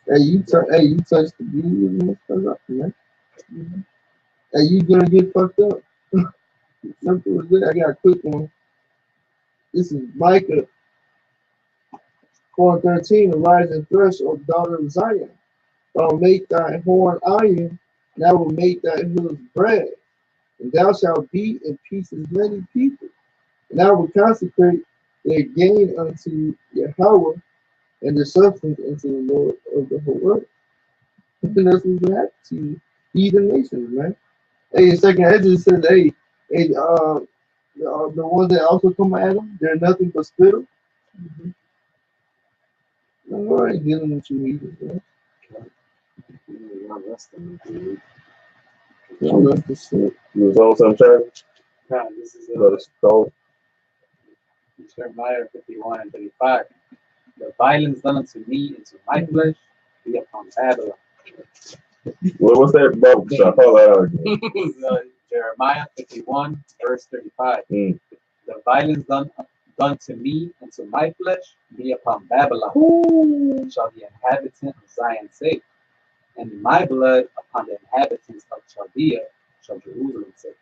Hey, you touch the beauty of the Most High's eye, man. Hey, you gonna get fucked up. Simple as that. I got a quick one. This is Micah 4:13. Arise and thresh, O daughter of Zion. I will make thy horn iron, and I will make thy hills bread. And thou shalt beat in pieces many people. And I will consecrate their gain unto Yahweh, and their substance unto the Lord of the whole earth. And that's what's going to happen to heathen nations, man. Hey, in second Ezra says, hey, the ones that also come at them, they're nothing but spittle. No, I ain't dealing with you either, man. Yeah, that's the shit. You was on some church? Now, this is Let us go. Jeremiah 51 and 35. The violence done unto me and to my flesh be upon Babylon. What's that about? Should I call that out again? This is, Jeremiah 51 verse 35. Mm. The violence done to me and to my flesh be upon Babylon. Shall the inhabitant of Zion say, and my blood upon the inhabitants of Chaldea shall Jerusalem say.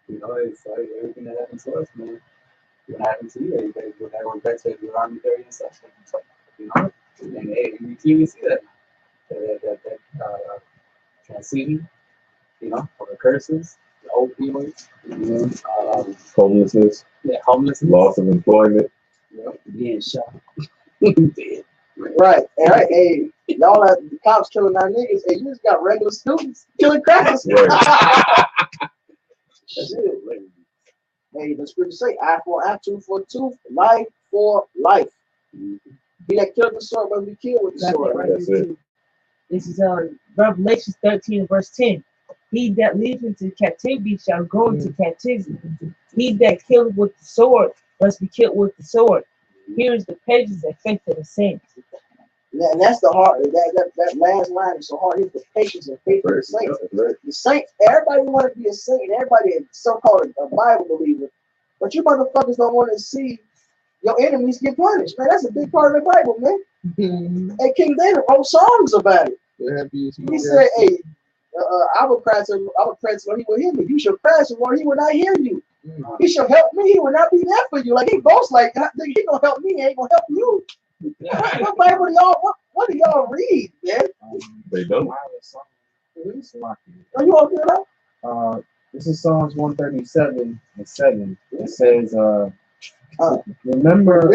You know, it's like everything that happens to us, man. What happened to you? Everybody go back to the army 30 and such. You know, and hey, you clearly see that transition, you know, for the curses, the opioids, Homelessness, homelessness, loss of employment. Being shot. Dead. Right. Hey, y'all the cops killing our niggas. Hey, you just got regular students killing crackers. Right. Shit. Hey, the scripture say, eye for eye, tooth for tooth, life for life. Be that killed with the sword, but be killed with the sword. Right That's here it. too. This is Revelation 13 verse 10. He that leads into captivity shall go into captivity. He that killeth with the sword must be killed with the sword. Here is the pages that faith of the saints. Yeah, and that's the hard. That last line is so hard. It's the patience and faith of the saints. The saints, everybody want to be a saint. Everybody is so-called a Bible believer, but you motherfuckers don't want to see your enemies get punished. Man, that's a big part of the Bible, man. Hey, King David wrote songs about it. He said, "Hey, I would cry to Lord, he will hear me. You shall cry to Lord, he will not hear you. He shall help me, he will not be there for you." Like he boasts, like he gonna help me, he ain't gonna help you. What Bible do y'all? What do y'all read, man? They don't. Are you all good up? This is Psalms 137 and 7. It says, remember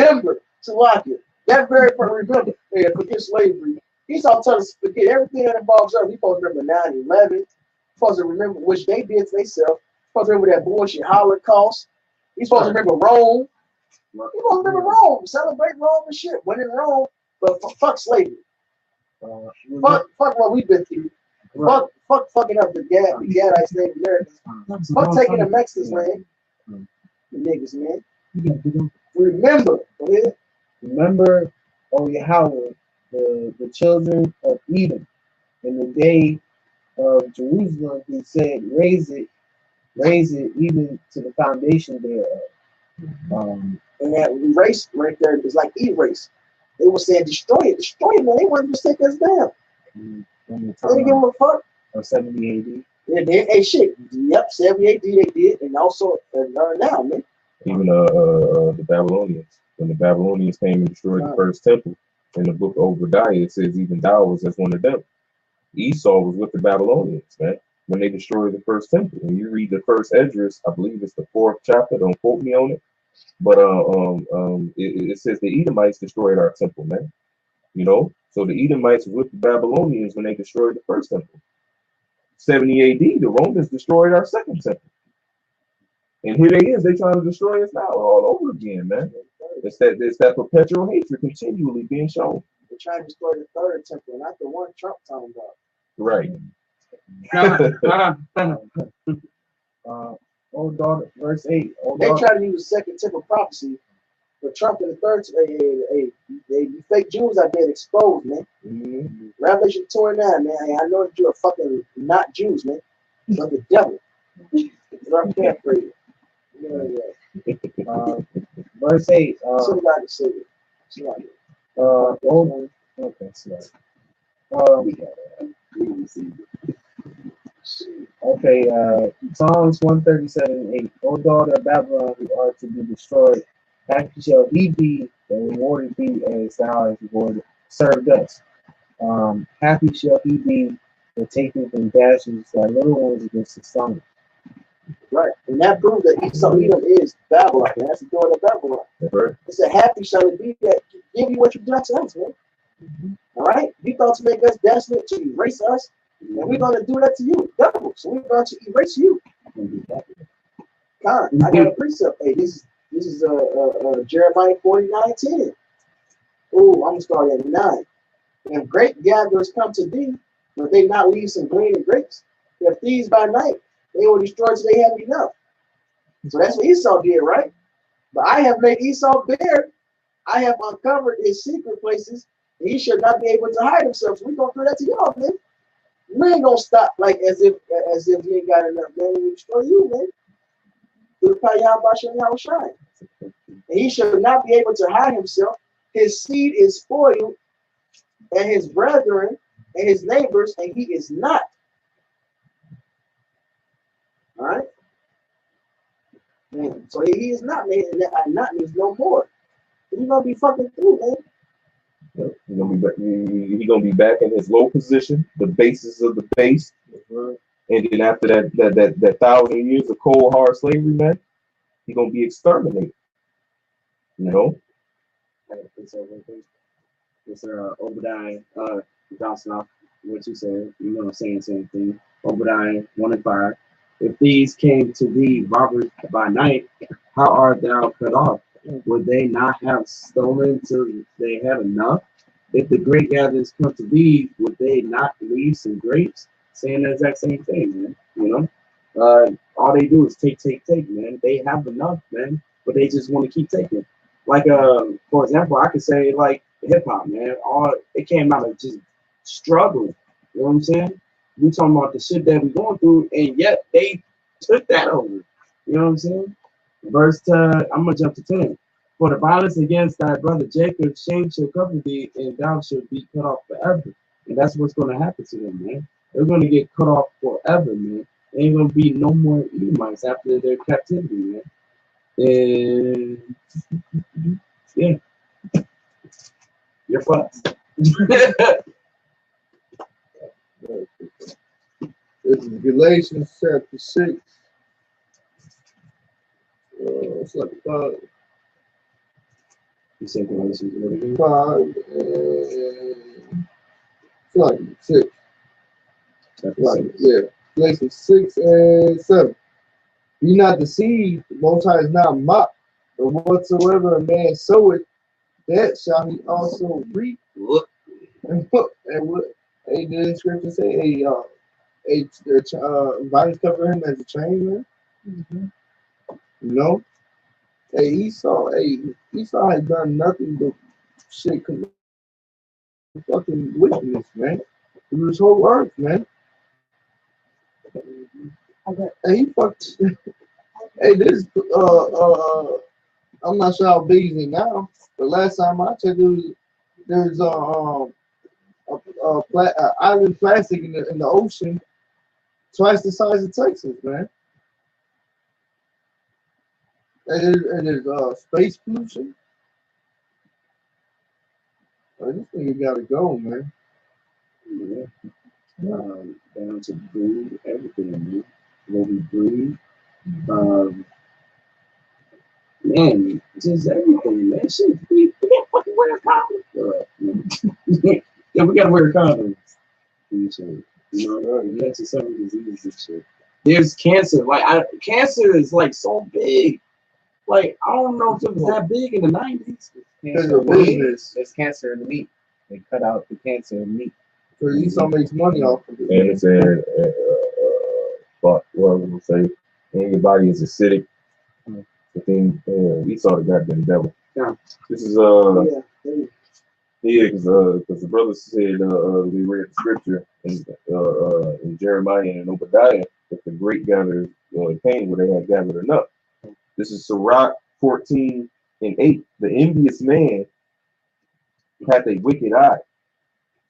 to lock it. That very part, remember, forget slavery. He's all telling us to forget everything that involves us. We supposed to remember 9/11. Supposed to remember which they did to themselves. Supposed to remember that bullshit Holocaust. He's supposed to remember Rome. He's supposed to remember Rome. Celebrate Rome and shit. When in Rome, but fuck slavery. Fuck what we've been through. Fuck fucking up the Gadites, Native Americans. Fuck taking the Mexicans, man. The niggas, man. Remember, go ahead. Remember, O Yahweh, the children of Edom, in the day of Jerusalem, he said, raise it even to the foundation thereof. And that erase right there is like erase. They were saying destroy it, man. They wanted to take us down. They didn't give a fuck. 70 AD. Yeah, hey, shit. Yep, 70 AD they did, and also now, man. Even the Babylonians. When the Babylonians came and destroyed the first temple, in the book of Obadiah, it says even thou was as one of them. Esau was with the Babylonians, man, when they destroyed the first temple. When you read the first Esdras, I believe it's the 4th chapter, don't quote me on it, but it says the Edomites destroyed our temple, man. You know, so the Edomites were with the Babylonians when they destroyed the first temple. 70 AD, the Romans destroyed our second temple. And here they trying to destroy us now all over again, man. It's that perpetual hatred continually being shown. They're trying to destroy the third temple, not the one Trump talking about. Right. Old daughter, verse 8. They try to use the second temple prophecy for Trump in the third. Fake Jews are being exposed, man. Mm-hmm. Revelation 29, man. I know that you're a fucking not Jews, man. But the devil. I'm afraid. Verse 8. Somebody say it. Okay, Psalms 137:8. O daughter of Babylon, who are to be destroyed, happy shall he be that rewarded thee as thou hast rewarded served us. Happy shall he be that taketh and dashes thy little ones against the stone. Right, and that proves that Esau Edom is Babylon. And that's the door of Babylon. Right. It's a happy shall it be that give you what you done to us, man. All right, you thought to make us desolate, to erase us, and we're going to do that to you, double. So we're going to erase you. God, I got a precept. Hey, this is Jeremiah 49:10. Oh, I'm gonna start at 9. If grape gatherers come to thee, but they not leave some grain and grapes, if thieves by night, they will destroy till they have enough. So that's what Esau did, right? But I have made Esau bare. I have uncovered his secret places, and he should not be able to hide himself. So we're gonna do that to y'all, man. We ain't gonna stop like as if you ain't got enough, man. We destroy you, man. Through the power of Yahweh shine. And he should not be able to hide himself. His seed is spoiled, and his brethren and his neighbors, and he is not. All right. Man, so he is not, man, and that not means no more. He's gonna be fucking through, man. He's gonna be back in his low position, the basis of the base. And then after that 1,000 years of cold hard slavery, man, he's gonna be exterminated. You know? It's Obadiah bouncing off what you said, saying the same thing. Obadiah 1:5. If these came to thee robbers by night, how art thou cut off? Would they not have stolen till they had enough? If the grape gatherers come to thee, would they not leave some grapes? Saying the exact same thing, man. All they do is take, man. They have enough, man, but they just want to keep taking. Like, for example, I could say like hip hop, man. It came out of just struggle. You know what I'm saying? We talking about the shit that we going through, and yet they took that over. You know what I'm saying? I'm gonna jump to 10. For the violence against thy brother Jacob, shame shall cover thee, and thou shalt be cut off forever. And that's what's gonna happen to them, man. They're gonna get cut off forever, man. There ain't gonna be no more Edomites after their captivity, man. And yeah, you're fucked. This is Galatians chapter 6. It's like 5. You said Galatians 5. It's like 6. Yeah. Galatians 6 and 7. Be not deceived, the Most High is not mocked, but whatsoever a man soweth, that shall he also reap. And what did the scripture say? Violence cover him as a chain, man. Esau has done nothing but shit fucking wickedness, man. Through this whole earth, man. Hey, he fucked. Hey, this I'm not sure how big is it now, but last time I checked, there's island plastic in the ocean, twice the size of Texas, man. And there's space pollution. This thing gotta go, man. Yeah. Down to food, everything, man. What we breathe. Man, just everything, man. Shit, we can't fucking wear condoms. Yeah, we gotta wear condoms. That's just some diseases and shit. there's cancer. Like cancer is like so big. Like I don't know if it was that big in the 90s. There's cancer in the meat. They cut out the cancer in meat. Because Esau makes money off of it. And it said, but what I was gonna say, and your body is acidic. But then Esau the goddamn devil. Yeah. This is Yeah. because the brother said they read scripture in Jeremiah and Obadiah that the great gatherers came where they had gathered enough. This is Sirach 14:8. The envious man hath a wicked eye.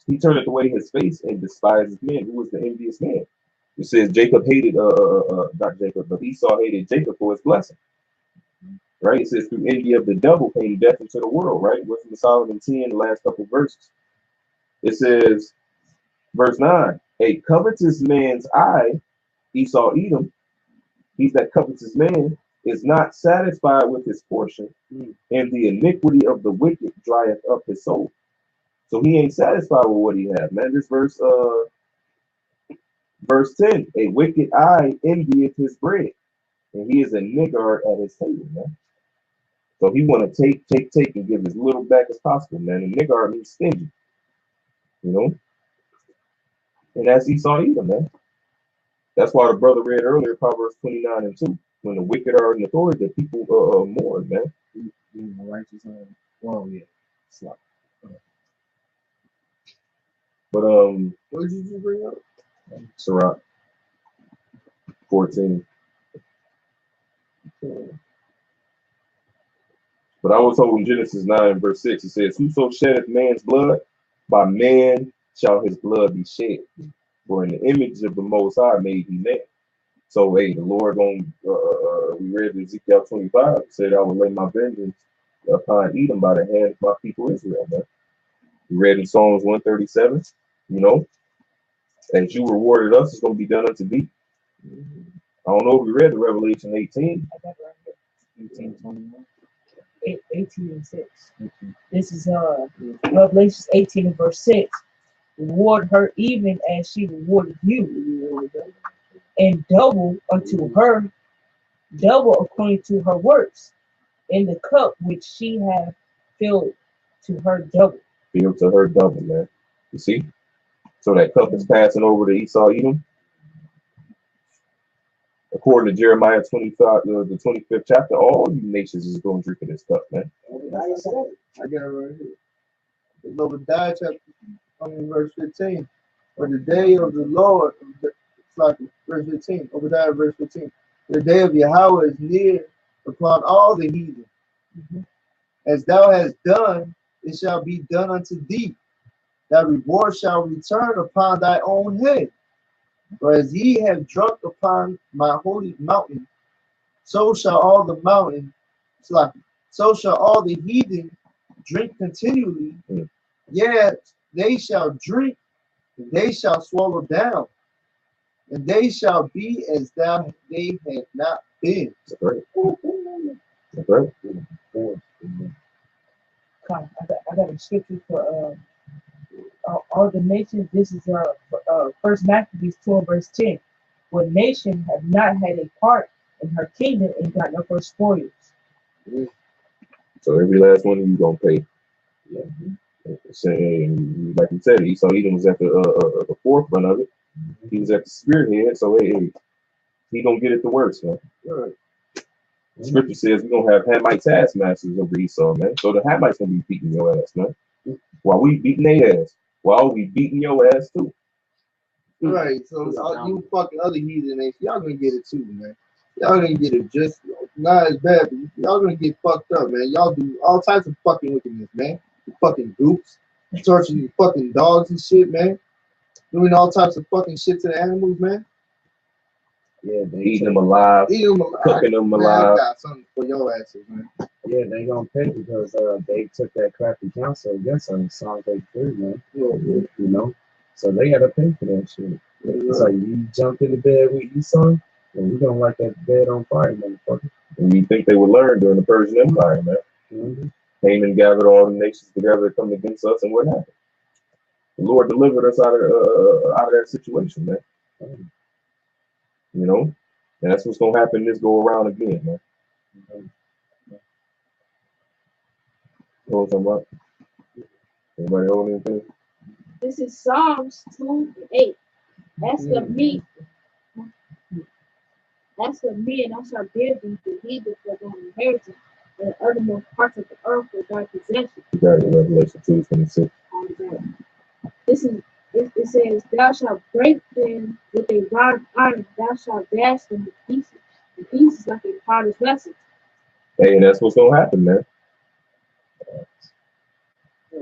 He turneth away his face and despises men. Who was the envious man? It says Jacob hated not Jacob, but Esau hated Jacob for his blessing. Right? It says through envy of the devil came death into the world, right? What's in Solomon 10, the last couple of verses. It says, verse 9, a covetous man's eye, Esau Edom, he's that covetous man, is not satisfied with his portion, and the iniquity of the wicked drieth up his soul. So he ain't satisfied with what he has, man. This verse 10, a wicked eye envieth his bread, and he is a niggard at his table, man. So he want to take, and give as little back as possible, man. And niggard means stingy, you know. And that's Esau Edom, man. That's why the brother read earlier, Proverbs 29:2. When the wicked are in authority, the people mourn, man. Righteous. Well, yeah. Slap. But What did you just bring up? Sirach 14. But I was told in Genesis 9:6, it says, whoso sheddeth man's blood, by man shall his blood be shed. For in the image of the Most High made he man. So, hey, the Lord we read Ezekiel 25, said, I will lay my vengeance upon Edom by the hand of my people Israel, man. We read in Psalms 137, you know, as you rewarded us, it's going to be done unto thee. I don't know if we read the Revelation 18. I got it right here. 18:21. 18:6. This is Revelation 18:6. Reward her even as she rewarded you, and double unto her, double according to her works, in the cup which she hath filled to her double. Filled to her double, man. You see? So that cup is passing over to Esau Edom. According to Jeremiah 25, the 25th chapter, all you nations is going to drink of this cup, man. I got it right here. It's Obadiah chapter, verse 15. For the day of the Lord, it's like verse 15, Obadiah verse 15. The day of Yahweh is near upon all the heathen. As thou hast done, it shall be done unto thee. Thy reward shall return upon thy own head. For as ye have drunk upon my holy mountain, so shall all the mountain, so shall all the heathen drink continually. Yet they shall drink, and they shall swallow down, and they shall be as though they had not been. That's right. That's right. I got a scripture for all the nations. This is First Maccabees 2:10. For nation have not had a part in her kingdom and got no first spoils. So every last one of you gonna pay. And like you said, Esau Edom was at the forefront of it. He was at the spearhead, so hey, he gonna get it the worst, man. Scripture says we're gonna have Hamite taskmasters over Esau, man. So the Hamites gonna be beating your ass, man. While we beating their ass, while we beating your ass too. Right, so you fucking other heathen nations, y'all gonna get it too, man. Y'all gonna get it just not as bad, but y'all gonna get fucked up, man. Y'all do all types of fucking wickedness, man. You fucking goops, torturing you fucking dogs and shit, man. Doing all types of fucking shit to the animals, man. Yeah, they Eating them alive, cooking them alive. I got something for your asses, man. Yeah, they gonna pay because they took that crafty counsel against them. Psalms 83, man. You know, so they gotta pay for that shit. It's like you jumped in the bed with Esau, and we gonna light that bed on fire, motherfucker. And you think they would learn during the Persian Empire, man? Haman gathered all the nations together to come against us, and what happened? The Lord delivered us out of that situation, man. You know, and that's what's gonna happen this go around again, man. What was I'm about? Anybody hold anything? This is Psalms 2:8. Ask of me, and I shall give thee the heathen for thine inheritance, and the uttermost parts of the earth for thy possession. You got it, Revelation 2:26. This is it says, thou shalt break them with a rod of iron, thou shalt dash them to pieces like a potter's vessel. Hey, and that's what's gonna happen, man.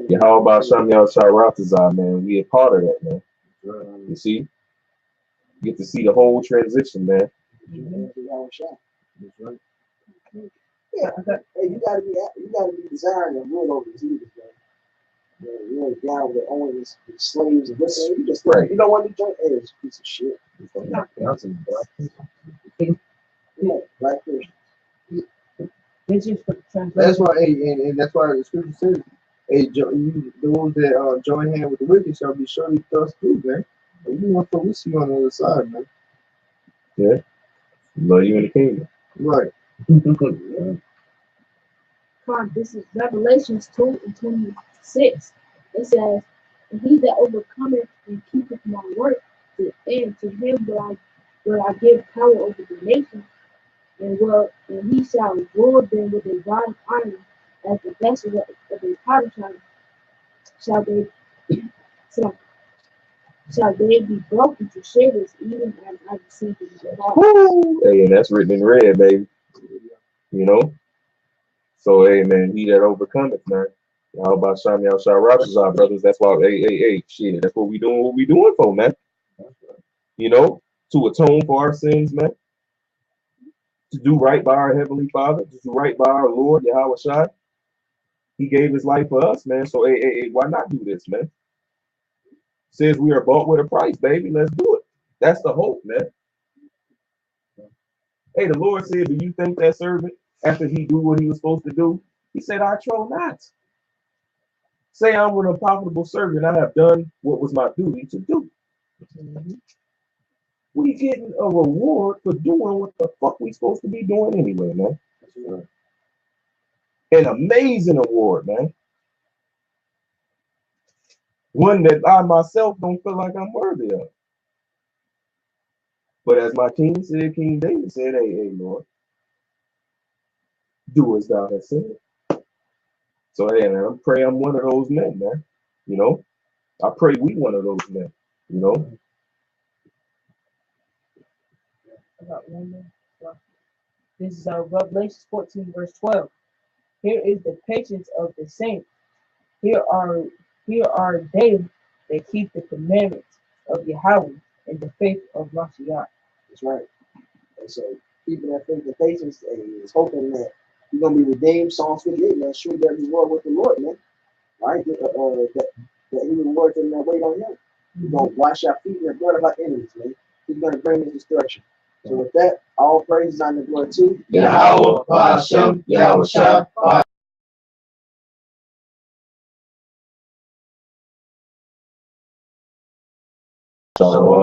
Yeah, how about Shamyal Sharatazar, man? We a part of that, man. You see? You get to see the whole transition, man. Yeah, hey, you gotta be desiring and rule over Jesus, man. You know, down with the owners, the slaves, and this, you just Right. You don't want to join heirs, piece of shit. Yeah, black Christians. This is for the translation. That's why, and that's why the scripture says, hey, those that join hand with the wicked shall be surely thrust through, man. And you want what we see on the other side, man. Yeah. Love you in the kingdom. Right. This is Revelations 2:26. It says, and he that overcometh and keepeth my word to the end, to him will I give power over the nations, and he shall rule them with a rod of iron, as the vessel of a potter shall they be broken to shivers, even as I received in my heart. Hey, and that's written in red, baby. You know? So, hey, man, he that overcometh, man. How about Shamyal Sharatazar, brothers? That's why, hey, shit, that's what we doing for, man. You know? To atone for our sins, man. To do right by our Heavenly Father. To do right by our Lord, Yahweh Shai. He gave his life for us, man. So, hey, why not do this, man? Says we are bought with a price, baby. Let's do it. That's the hope, man. Hey, the Lord said, do you think that servant, after he do what he was supposed to do, he said, I troll not. Say I'm an unprofitable servant. I have done what was my duty to do. We getting a reward for doing what the fuck we supposed to be doing anyway, man. An amazing award, man. One that I myself don't feel like I'm worthy of. But as my king said, King David said, hey, Lord, do as thou hast said. So, hey, man, I'm praying I'm one of those men, man. You know, I pray we one of those men, you know. I got one more. This is Revelation 14, verse 12. Here is the patience of the saints. Here are they that keep the commandments of Yahweh and the faith of Mashiach. That's right. And so keeping that faith and patience is hoping that you're gonna be redeemed. Psalms 58, man. Sure that reward with the Lord, man. Right? That he rewards them that wait on him. He's gonna wash our feet in the blood of our enemies, man. He's gonna bring us destruction. So with that, all praises on the glory to Yahweh, Hashem, Yahweh Shai, Shalom.